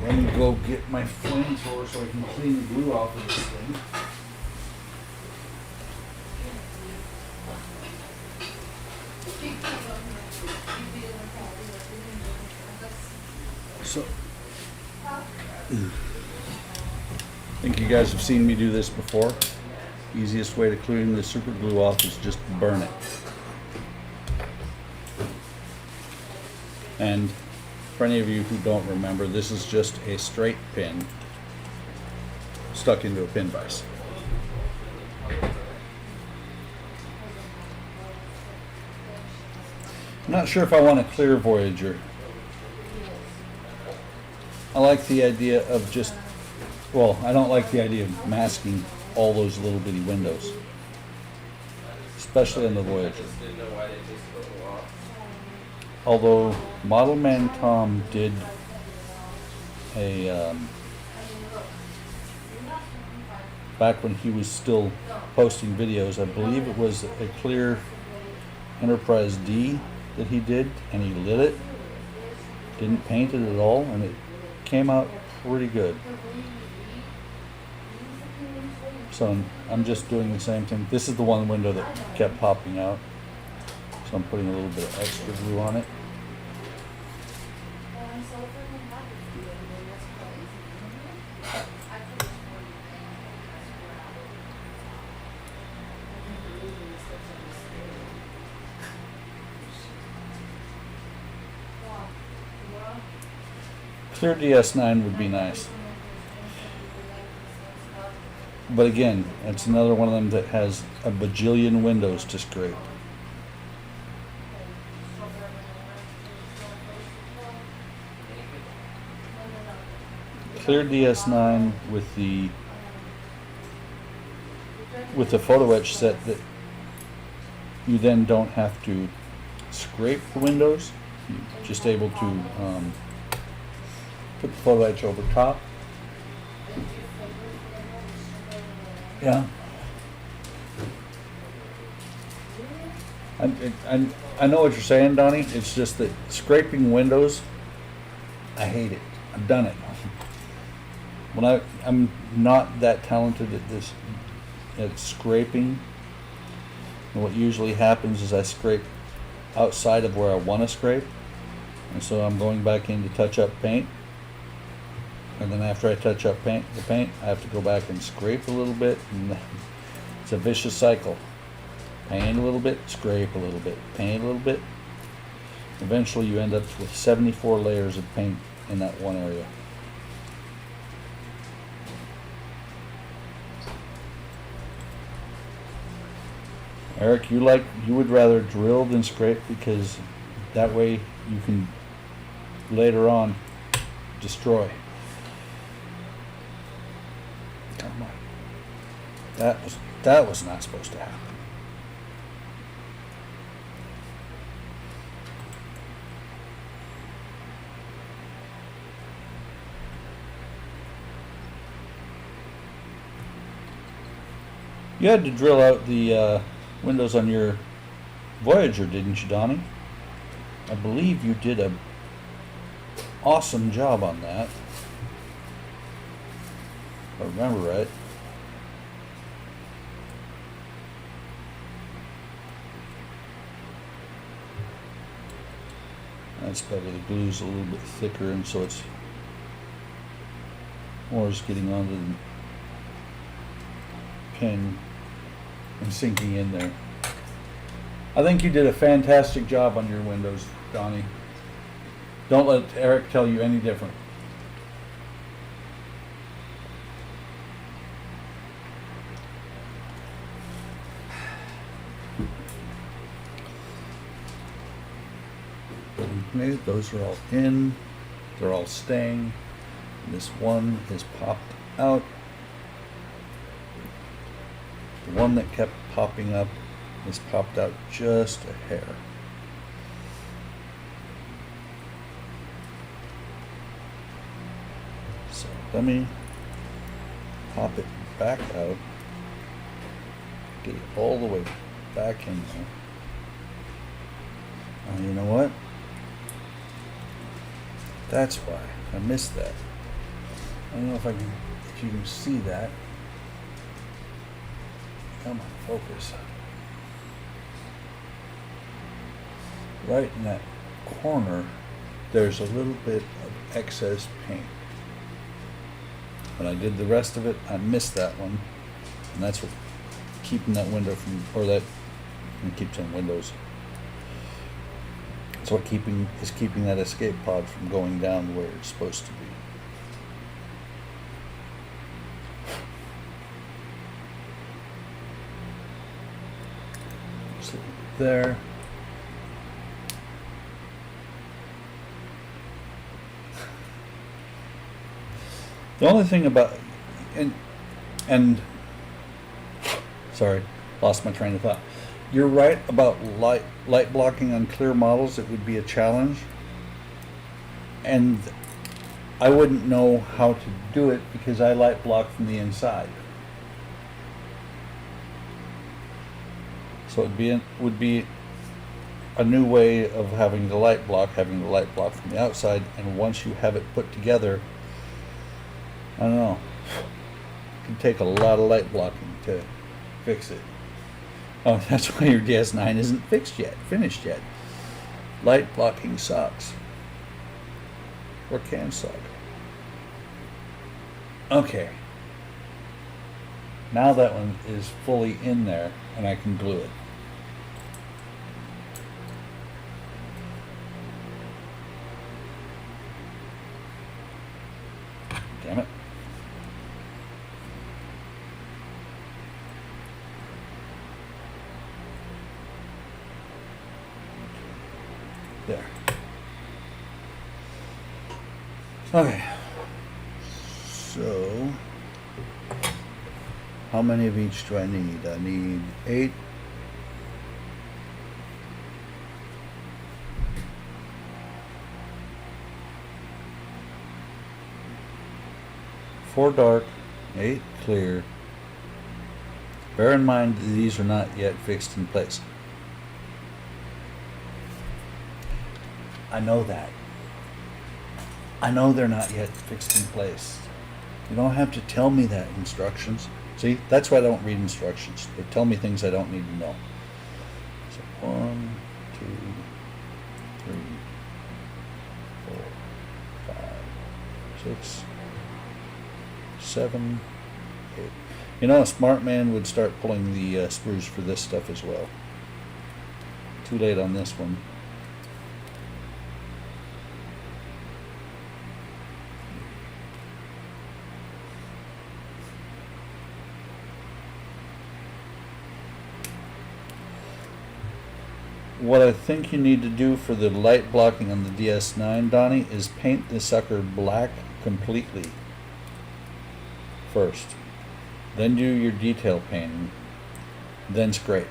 [SPEAKER 1] Let me go get my flamethrower so I can clean the glue off of this thing. So, I think you guys have seen me do this before. Easiest way to clean the super glue off is just burn it. And for any of you who don't remember, this is just a straight pin stuck into a pin vise. I'm not sure if I want a clear Voyager. I like the idea of just, well, I don't like the idea of masking all those little bitty windows, especially on the Voyager. Although Model Man Tom did a, back when he was still posting videos, I believe it was a clear Enterprise D that he did, and he lit it, didn't paint it at all, and it came out pretty good. So I'm just doing the same thing. This is the one window that kept popping out, so I'm putting a little bit of extra glue on it. Clear DS9 would be nice. But again, it's another one of them that has a bajillion windows to scrape. Clear DS9 with the photo etch set that you then don't have to scrape the windows. You're just able to put the photo etch over top. Yeah. I know what you're saying, Donnie. It's just that scraping windows, I hate it. I've done it. When I'm not that talented at this, at scraping. And what usually happens is I scrape outside of where I want to scrape, and so I'm going back in to touch up paint. And then after I touch up the paint, I have to go back and scrape a little bit, and it's a vicious cycle. Paint a little bit, scrape a little bit, paint a little bit. Eventually you end up with 74 layers of paint in that one area. Eric, you would rather drill than scrape because that way you can later on destroy. Come on. That was not supposed to happen. You had to drill out the windows on your Voyager, didn't you, Donnie? I believe you did a awesome job on that. If I remember right. That's better. The glue's a little bit thicker, and so it's more is getting onto the pin and sinking in there. I think you did a fantastic job on your windows, Donnie. Don't let Eric tell you any different. Okay, those are all in. They're all staying. This one is popped out. The one that kept popping up is popped out just a hair. So let me pop it back out, get it all the way back in there. You know what? That's why I missed that. I don't know if you can see that. Come on, focus. Right in that corner, there's a little bit of excess paint. When I did the rest of it, I missed that one, and that's what keeping that window from, or that keeps on windows. It's what is keeping that escape pod from going down where it's supposed to be. Just leave it there. The only thing about and sorry, lost my train of thought. You're right about light blocking on clear models. It would be a challenge, and I wouldn't know how to do it because I light block from the inside. So it would be a new way of having the light block from the outside, and once you have it put together, I don't know, it can take a lot of light blocking to fix it. Oh, that's why your DS9 isn't finished yet. Light blocking sucks. Or can suck. Okay. Now that one is fully in there and I can glue it. Damn it. There. Okay. So, how many of each do I need? I need 8. Four dark, 8 clear. Bear in mind that these are not yet fixed in place. I know that. I know they're not yet fixed in place. You don't have to tell me that instructions. See, that's why I don't read instructions. They tell me things I don't need to know. So 1, 2, 3, 4, 5, 6, 7, 8. You know, a smart man would start pulling the sprues for this stuff as well. Too late on this one. what I think you need to do for the light blocking on the DS9, Donnie, is paint the sucker black completely first. Then do your detail painting. Then scrape.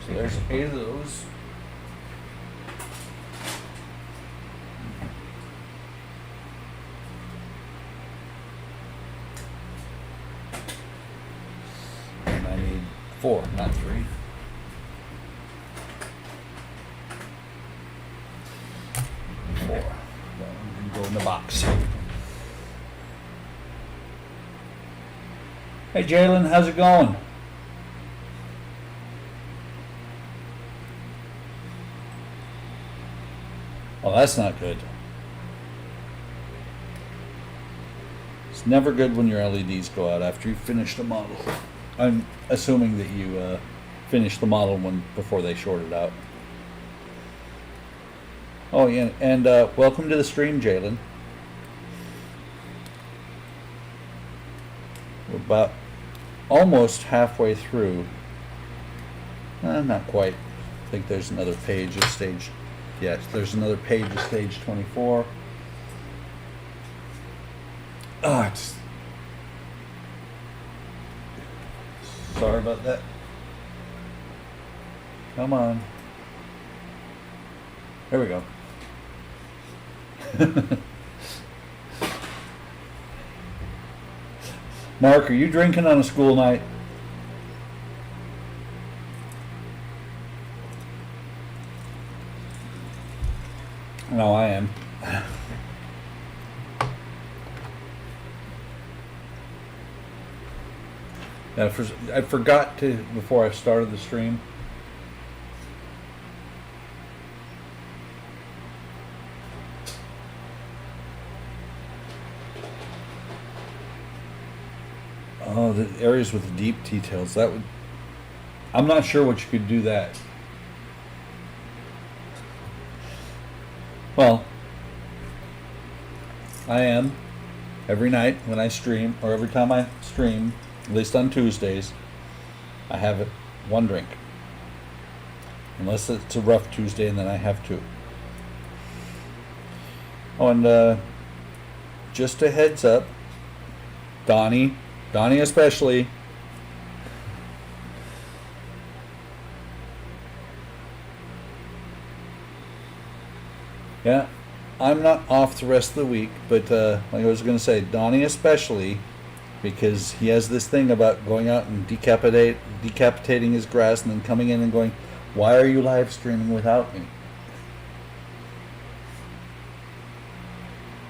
[SPEAKER 1] So there's 8 of those. And I need 4, not 3. That one can go in the box. Hey Jalen, how's it going? Well, that's not good. It's never good when your LEDs go out after you finish the model. I'm assuming that you finished the model before they shorted out. Oh yeah, and welcome to the stream, Jalen. We're about almost halfway through. Not quite. I think there's another page of stage. Yes, there's another page of stage 24. Oh, sorry about that. Come on. There we go. Mark, are you drinking on a school night? No, I am. I forgot to, before I started the stream. Oh, the areas with deep details. That would. I'm not sure what you could do that. Well, I am every night when I stream, or every time I stream, at least on Tuesdays, I have it one drink. Unless it's a rough Tuesday, and then I have 2. Oh, and just a heads up, Donnie especially. Yeah, I'm not off the rest of the week, but like I was going to say, Donnie especially, because he has this thing about going out and decapitating his grass and then coming in and going, "Why are you live streaming without me?"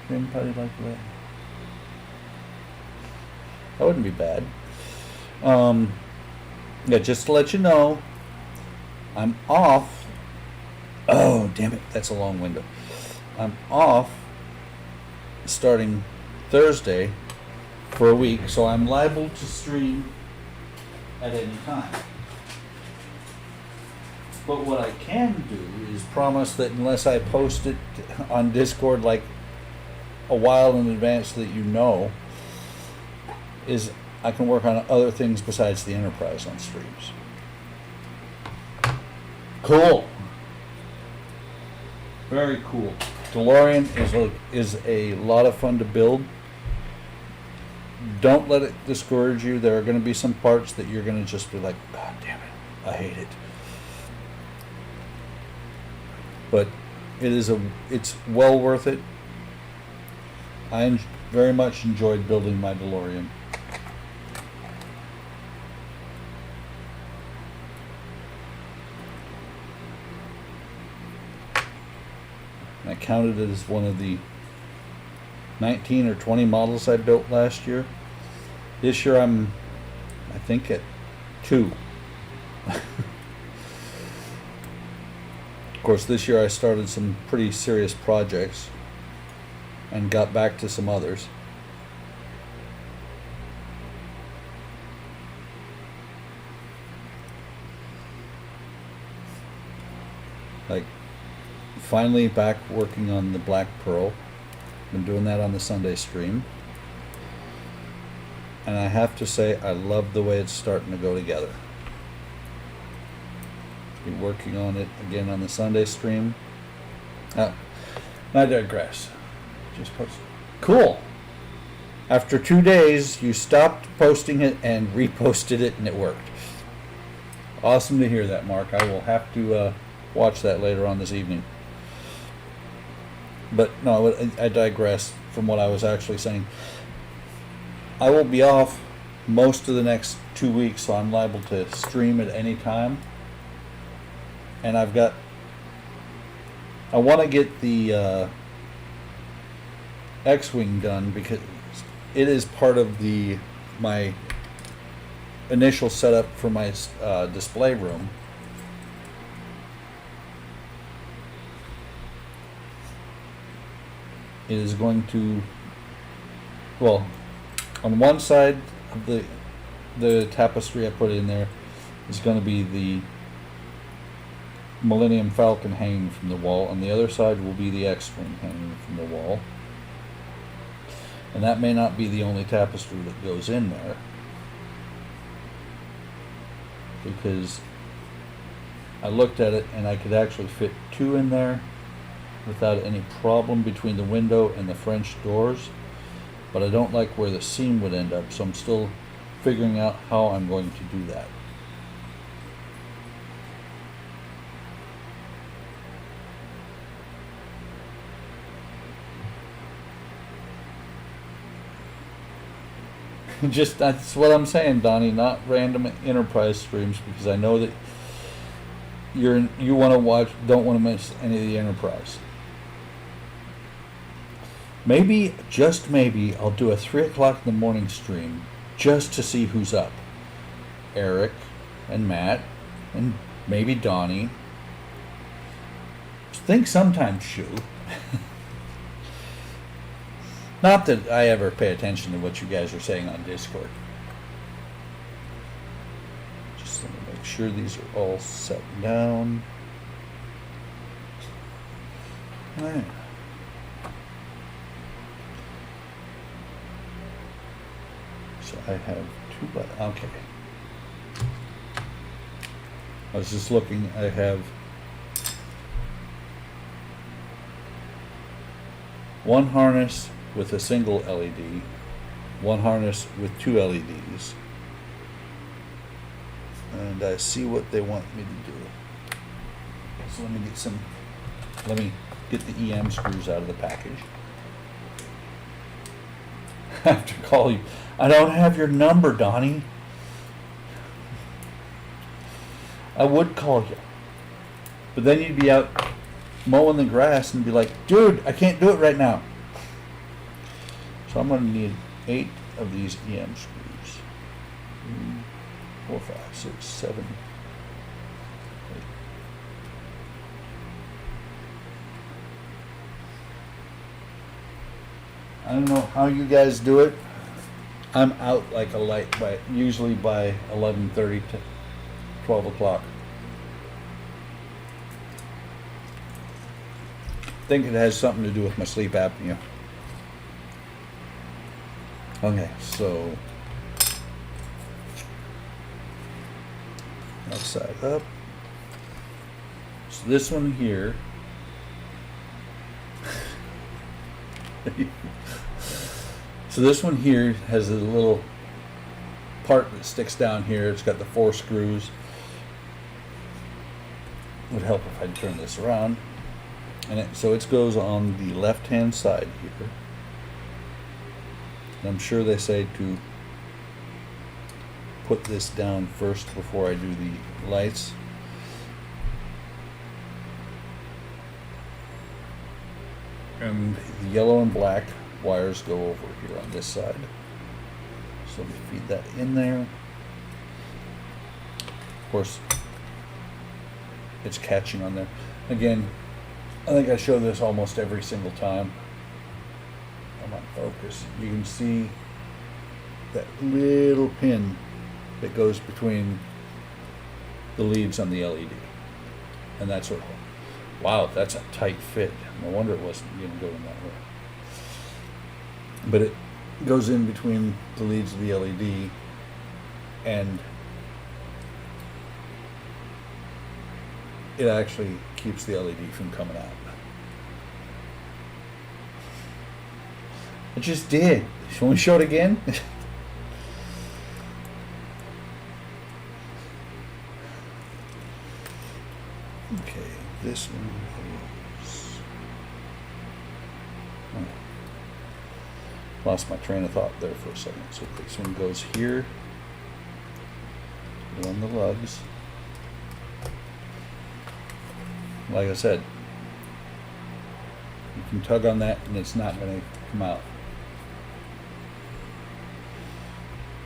[SPEAKER 1] Didn't probably like that. That wouldn't be bad. Yeah, just to let you know, I'm off. Oh, damn it. That's a long window. I'm off starting Thursday for a week, so I'm liable to stream at any time. But what I can do is promise that unless I post it on Discord like a while in advance so that you know, is I can work on other things besides the Enterprise on streams. Cool. Very cool. DeLorean is a lot of fun to build. Don't let it discourage you. There are going to be some parts that you're going to just be like, "God damn it, I hate it." But it's well worth it. I very much enjoyed building my DeLorean. I counted it as one of the 19 or 20 models I built last year. This year I think at 2. Of course, this year I started some pretty serious projects and got back to some others. Like, finally back working on the Black Pearl. Been doing that on the Sunday stream. And I have to say, I love the way it's starting to go together. Be working on it again on the Sunday stream. I digress. Just post. Cool. After 2 days, you stopped posting it and reposted it, and it worked. Awesome to hear that, Mark. I will have to watch that later on this evening. But no, I digress from what I was actually saying. I will be off most of the next 2 weeks, so I'm liable to stream at any time. And I want to get the X-Wing done because it is part of my initial setup for my display room. It is going to, well, on one side of the tapestry I put in there is going to be the Millennium Falcon hanging from the wall. On the other side will be the X-Wing hanging from the wall. And that may not be the only tapestry that goes in there, because I looked at it and I could actually fit 2 in there without any problem between the window and the French doors, but I don't like where the seam would end up, so I'm still figuring out how I'm going to do that. Just, that's what I'm saying, Donnie, not random Enterprise streams, because I know that you want to watch, don't want to miss any of the Enterprise. Maybe, just maybe, I'll do a 3 o'clock in the morning stream just to see who's up. Eric and Matt and maybe Donnie. Think sometimes Shu. Not that I ever pay attention to what you guys are saying on Discord. Just let me make sure these are all set down. All right. So I have 2 buttons. Okay. I was just looking. I have 1 harness with a single LED, 1 harness with 2 LEDs, and I see what they want me to do. So let me get the EM screws out of the package. I have to call you. I don't have your number, Donnie. I would call you, but then you'd be out mowing the grass and be like, dude, I can't do it right now. So I'm going to need 8 of these EM screws. 4, 5, 6, 7, 8. I don't know how you guys do it. I'm out like a light usually by 11:30 to 12 o'clock. I think it has something to do with my sleep apnea. Okay, so left side up. So this one here. So this one here has a little part that sticks down here. It's got the 4 screws. Would help if I turn this around. And so it goes on the left-hand side here. And I'm sure they say to put this down first before I do the lights. And the yellow and black wires go over here on this side. So let me feed that in there. Of course, it's catching on there. Again, I think I show this almost every single time. I'm on focus. You can see that little pin that goes between the leads on the LED. And that's what, wow, that's a tight fit. No wonder it wasn't going to go in that way. But it goes in between the leads of the LED and it actually keeps the LED from coming out. It just did. Shall we show it again? Okay, this one is... Oh. Lost my train of thought there for a second. So this one goes here. On the lugs. Like I said, you can tug on that and it's not going to come out.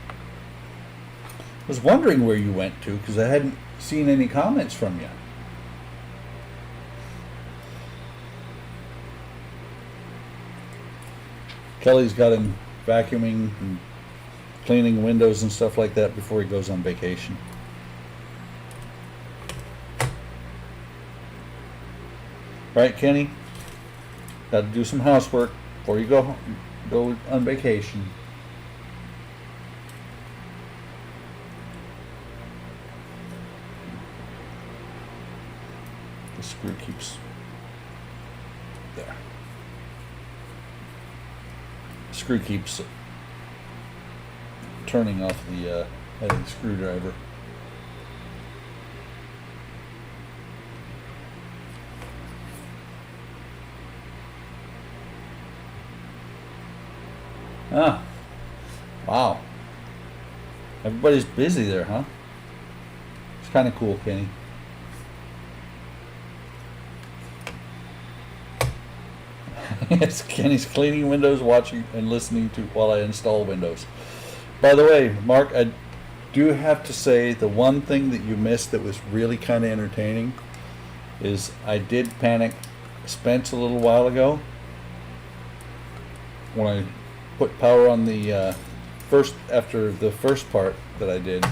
[SPEAKER 1] I was wondering where you went to because I hadn't seen any comments from you. Kelly's got him vacuuming and cleaning windows and stuff like that before he goes on vacation. Right, Kenny? Got to do some housework before you go on vacation. The screw keeps there. The screw keeps turning off the head of the screwdriver. Ah, wow. Everybody's busy there, huh? It's kind of cool, Kenny. Yes, Kenny's cleaning windows, watching and listening to while I install windows. By the way, Mark, I do have to say the one thing that you missed that was really kind of entertaining is I did panic Spence a little while ago when I put power on the after the first part that I did.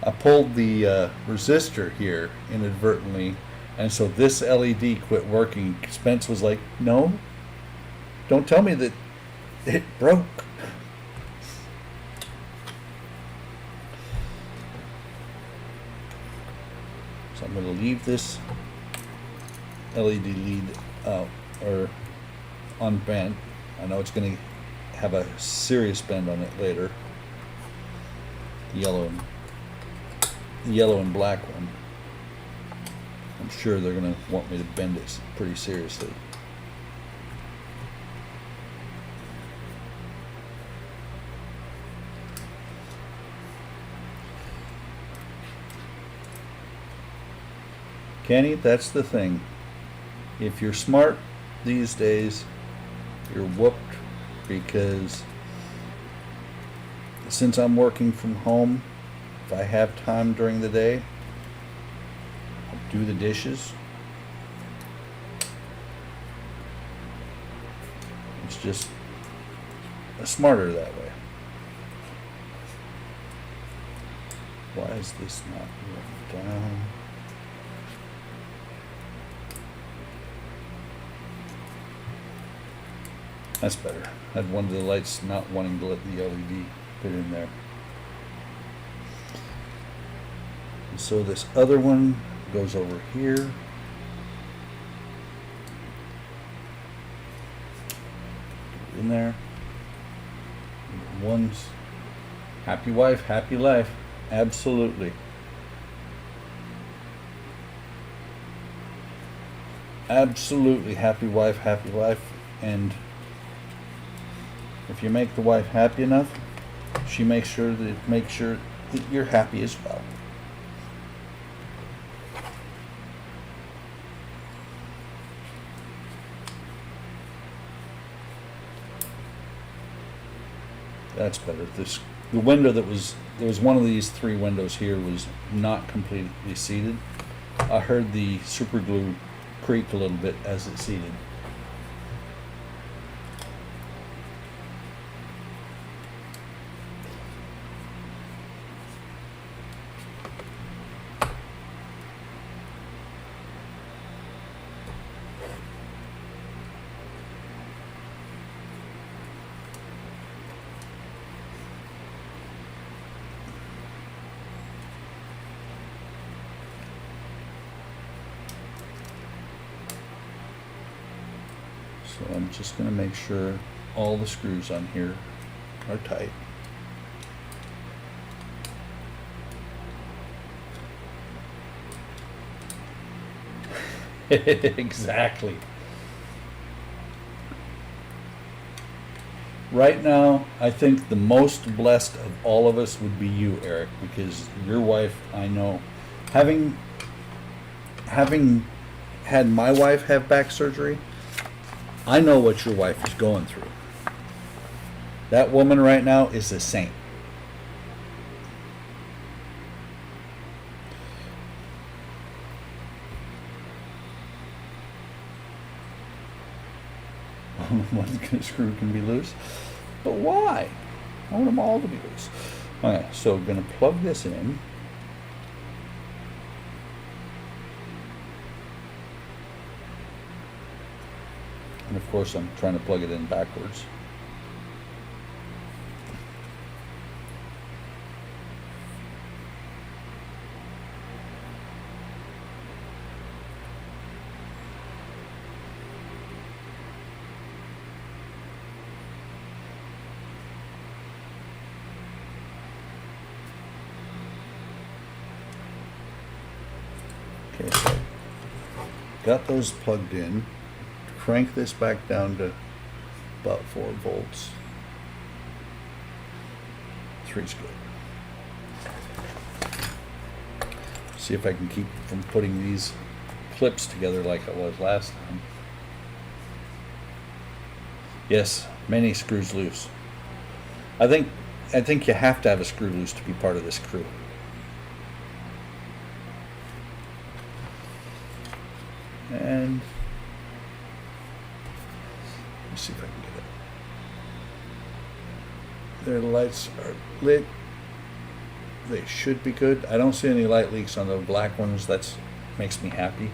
[SPEAKER 1] I pulled the resistor here inadvertently, and so this LED quit working. Spence was like, "No, don't tell me that it broke." So I'm going to leave this LED lead out or unbent. I know it's going to have a serious bend on it later. The yellow and black one. I'm sure they're going to want me to bend it pretty seriously. Kenny, that's the thing. If you're smart these days, you're whooped, because since I'm working from home, if I have time during the day, I'll do the dishes. It's just smarter that way. Why is this not going down? That's better. I had one of the lights not wanting to let the LED fit in there. And so this other one goes over here. In there. One's happy wife, happy life. Absolutely. Absolutely happy wife, happy life. And if you make the wife happy enough, she makes sure that you're happy as well. That's better. The window there was one of these three windows here was not completely seated. I heard the super glue creak a little bit as it seated. So I'm just going to make sure all the screws on here are tight. Exactly. Right now, I think the most blessed of all of us would be you, Eric, because your wife, I know, having had my wife have back surgery, I know what your wife is going through. That woman right now is a saint. One screw can be loose, but why? I want them all to be loose. Okay, so I'm going to plug this in. And of course I'm trying to plug it in backwards. Okay, so got those plugged in. Crank this back down to about 4 volts. 3's good. See if I can keep from putting these clips together like I was last time. Yes, many screws loose. I think you have to have a screw loose to be part of this crew. And let's see if I can get it. Their lights are lit. They should be good. I don't see any light leaks on the black ones. That makes me happy.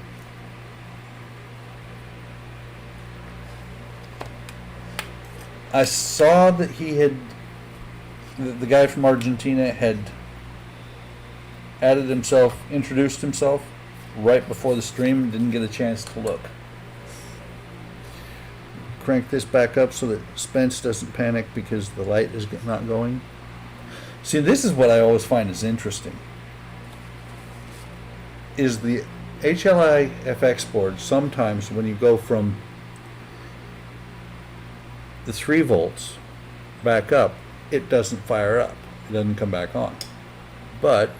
[SPEAKER 1] I saw that he had, the guy from Argentina had introduced himself right before the stream. Didn't get a chance to look. Crank this back up so that Spence doesn't panic because the light is not going. See, this is what I always find is interesting. Is the HLI FX board, sometimes when you go from the 3 volts back up, it doesn't fire up. It doesn't come back on. But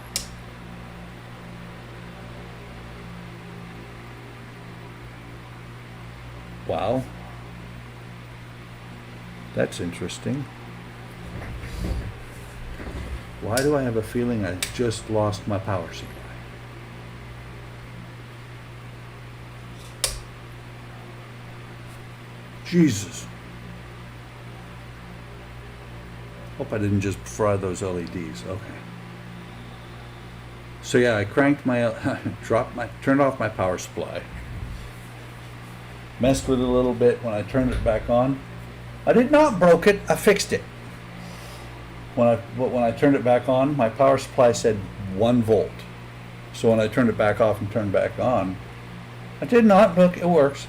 [SPEAKER 1] wow, that's interesting. Why do I have a feeling I just lost my power supply? Jesus. Hope I didn't just fry those LEDs. Okay. So yeah, I cranked my, turned off my power supply. Messed with it a little bit when I turned it back on. I did not broke it, I fixed it. When I turned it back on, my power supply said 1 volt. So when I turned it back off and turned back on, I did not broke it works.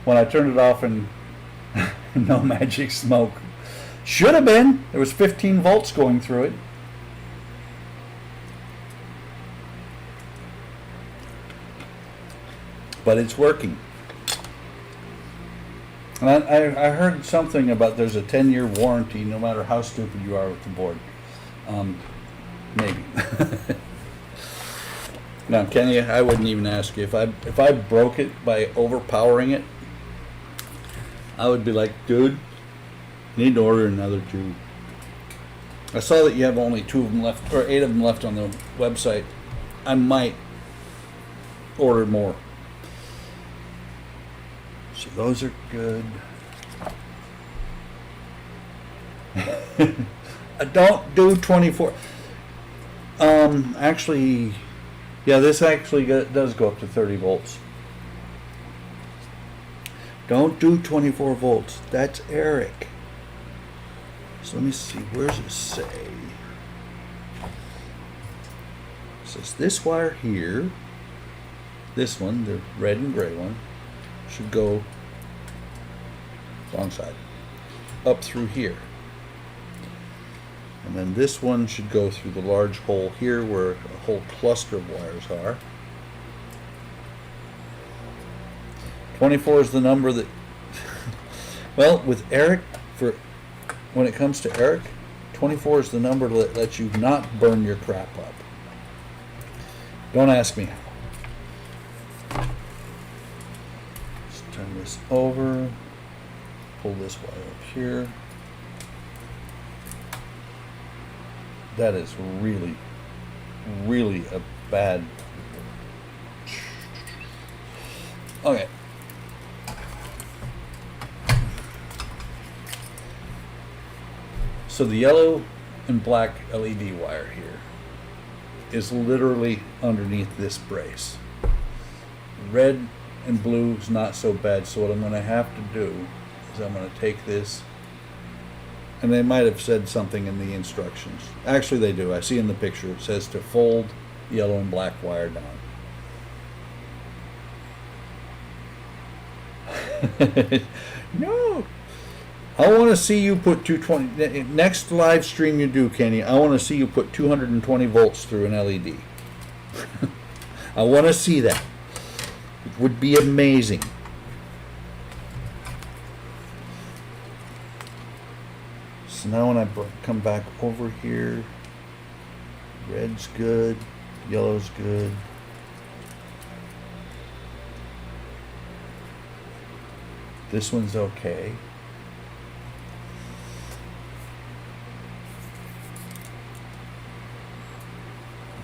[SPEAKER 1] When I turned it off and no magic smoke. Should have been. There was 15 volts going through it. But it's working. And I heard something about there's a 10-year warranty no matter how stupid you are with the board. Maybe. Now, Kenny, I wouldn't even ask you. If I broke it by overpowering it, I would be like, dude, need to order another tube. I saw that you have only 2 of them left, or 8 of them left on the website. I might order more. So those are good. I don't do 24. Actually, yeah, this actually does go up to 30 volts. Don't do 24 volts. That's Eric. So let me see. Where does it say? It says this wire here. This one, the red and gray one, should go wrong side, up through here. And then this one should go through the large hole here where a whole cluster of wires are. 24 is the number that, well, with Eric, when it comes to Eric, 24 is the number that lets you not burn your crap up. Don't ask me how. Let's turn this over, pull this wire up here. That is really, really a bad. Okay. So the yellow and black LED wire here is literally underneath this brace. Red and blue is not so bad, so what I'm going to have to do is I'm going to take this, and they might have said something in the instructions. Actually they do. I see in the picture it says to fold yellow and black wire down. No! I want to see you put 220, next live stream you do, Kenny, I want to see you put 220 volts through an LED. I want to see that. It would be amazing. So now when I come back over here, red's good, yellow's good. This one's okay.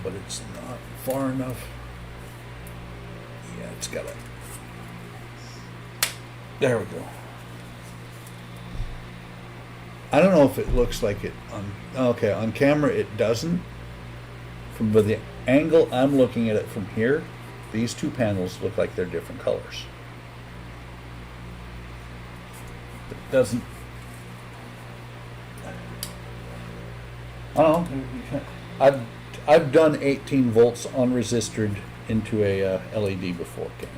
[SPEAKER 1] But it's not far enough. Yeah, it's got it. There we go. I don't know if it looks like it on, okay, on camera it doesn't. From the angle I'm looking at it from here, these two panels look like they're different colors. It doesn't. I don't know. I've done 18 volts unresisted into a LED before, Kenny.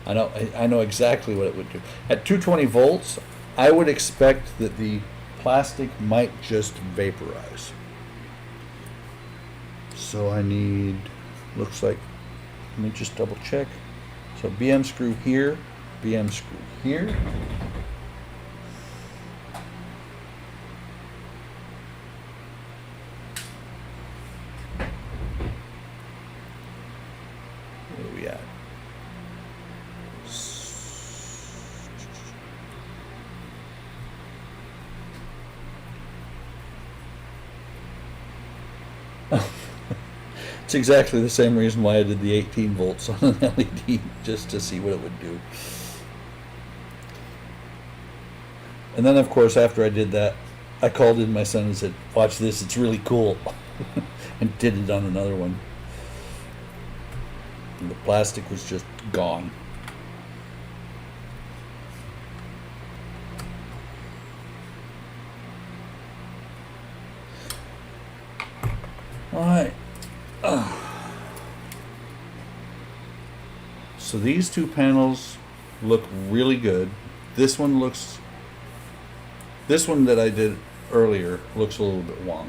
[SPEAKER 1] I know exactly what it would do. At 220 volts, I would expect that the plastic might just vaporize. So I need, looks like, let me just double check. So BM screw here, BM screw here. Where are we at? It's exactly the same reason why I did the 18 volts on an LED, just to see what it would do. And then, of course, after I did that, I called in my son and said, watch this, it's really cool. And did it on another one. And the plastic was just gone. All right. So these two panels look really good. This one that I did earlier looks a little bit wonky.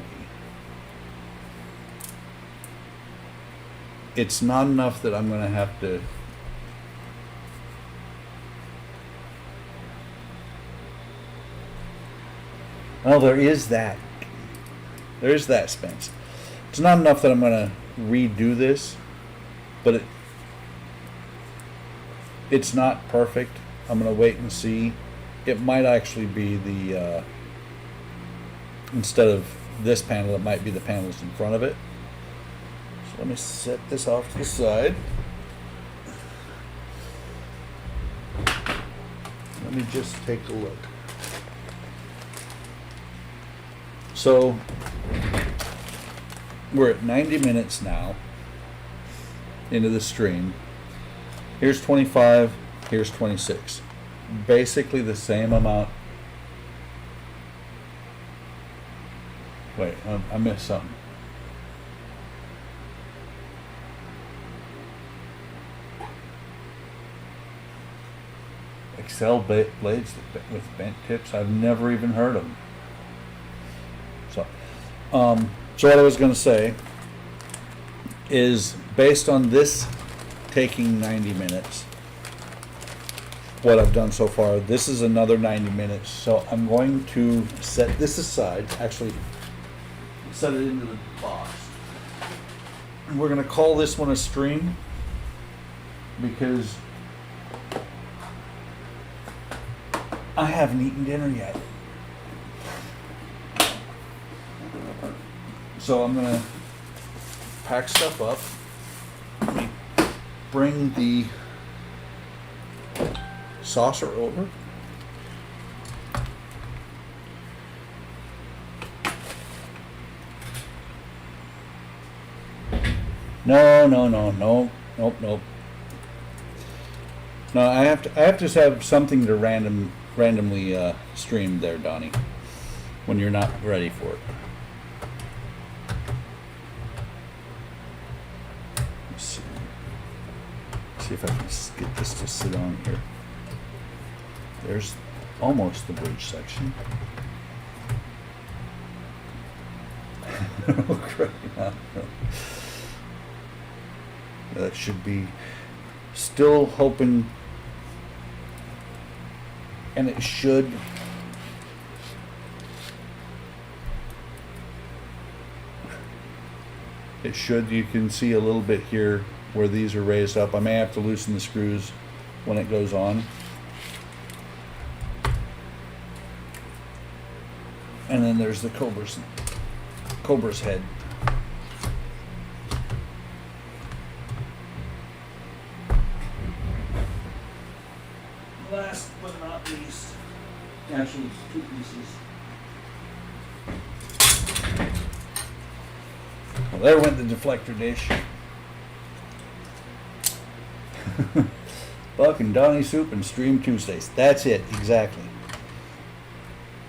[SPEAKER 1] It's not enough that I'm going to have to well, there is that, Spence. It's not enough that I'm going to redo this, but it's not perfect. I'm going to wait and see. It might actually be the, instead of this panel, it might be the panels in front of it. So let me set this off to the side. Let me just take a look. So we're at 90 minutes now into the stream. Here's 25, here's 26. Basically the same amount. Wait, I missed something. Excel blades with bent tips. I've never even heard of them. So what I was going to say is, based on this taking 90 minutes, what I've done so far, this is another 90 minutes. So I'm going to set this aside, actually set it into the box. And we're going to call this one a stream because I haven't eaten dinner yet. So I'm going to pack stuff up. Let me bring the saucer over. No, nope. No, I have to have something to randomly stream there, Donnie, when you're not ready for it. See if I can get this to sit on here. There's almost the bridge section. Oh, crap. That should be, still hoping, and it should. You can see a little bit here where these are raised up. I may have to loosen the screws when it goes on. And then there's the Cobra's head. Last but not least, actually it's 2 pieces. Well, there went the deflector dish. Buck and Donnie soup and stream Tuesdays. That's it, exactly.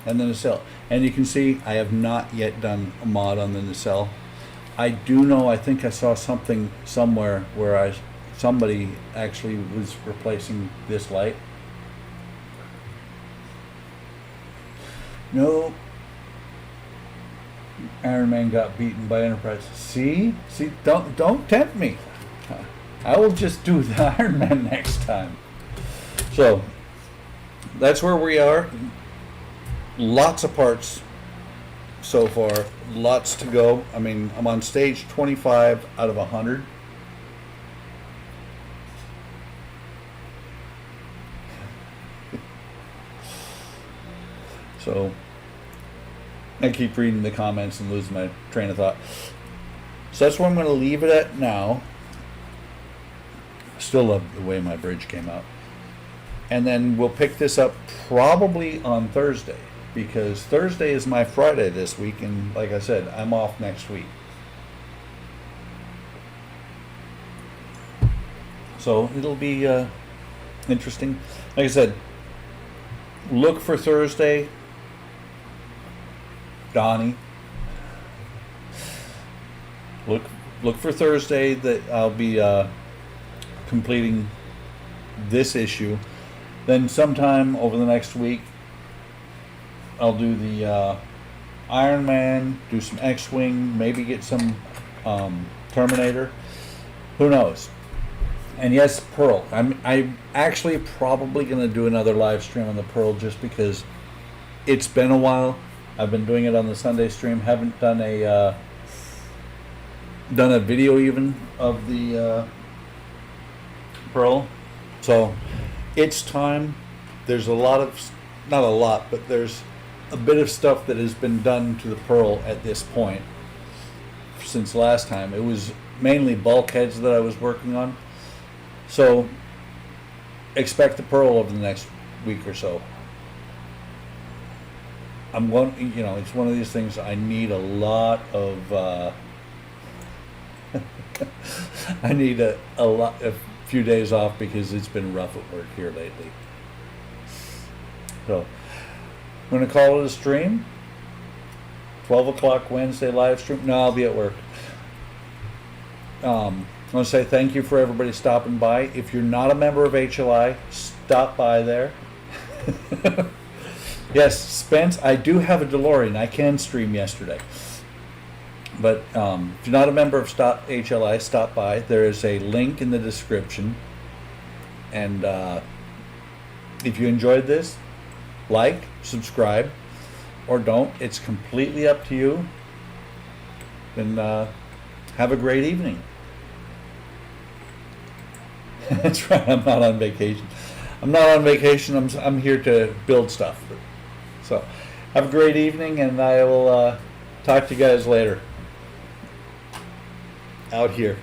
[SPEAKER 1] And the nacelle. And you can see I have not yet done a mod on the nacelle. I do know, I think I saw something somewhere where somebody actually was replacing this light. No. Iron Man got beaten by Enterprise. See, don't tempt me. I will just do the Iron Man next time. So that's where we are. Lots of parts so far. Lots to go. I mean, I'm on stage 25 out of 100. So I keep reading the comments and losing my train of thought. So that's where I'm going to leave it at now. Still love the way my bridge came out. And then we'll pick this up probably on Thursday, because Thursday is my Friday this week, and like I said, I'm off next week. So it'll be interesting. Like I said, look for Thursday. Donnie. Look for Thursday that I'll be completing this issue. Then sometime over the next week, I'll do the Iron Man, do some X-Wing, maybe get some Terminator. Who knows? And yes, Pearl. I'm actually probably going to do another live stream on the Pearl just because it's been a while. I've been doing it on the Sunday stream. Haven't done a video even of the Pearl. So it's time. There's a lot of, not a lot, but there's a bit of stuff that has been done to the Pearl at this point since last time. It was mainly bulkheads that I was working on. So expect the Pearl over the next week or so. I'm going, it's one of these things I need a lot of, I need a few days off because it's been rough at work here lately. So I'm going to call it a stream. 12 o'clock Wednesday live stream. No, I'll be at work. I want to say thank you for everybody stopping by. If you're not a member of HLI, stop by there. Yes, Spence, I do have a DeLorean. I can stream yesterday. But if you're not a member of Stop HLI, stop by. There is a link in the description. And if you enjoyed this, like, subscribe, or don't. It's completely up to you. And have a great evening. That's right, I'm not on vacation. I'm not on vacation. I'm here to build stuff. So have a great evening, and I will talk to you guys later. Out here.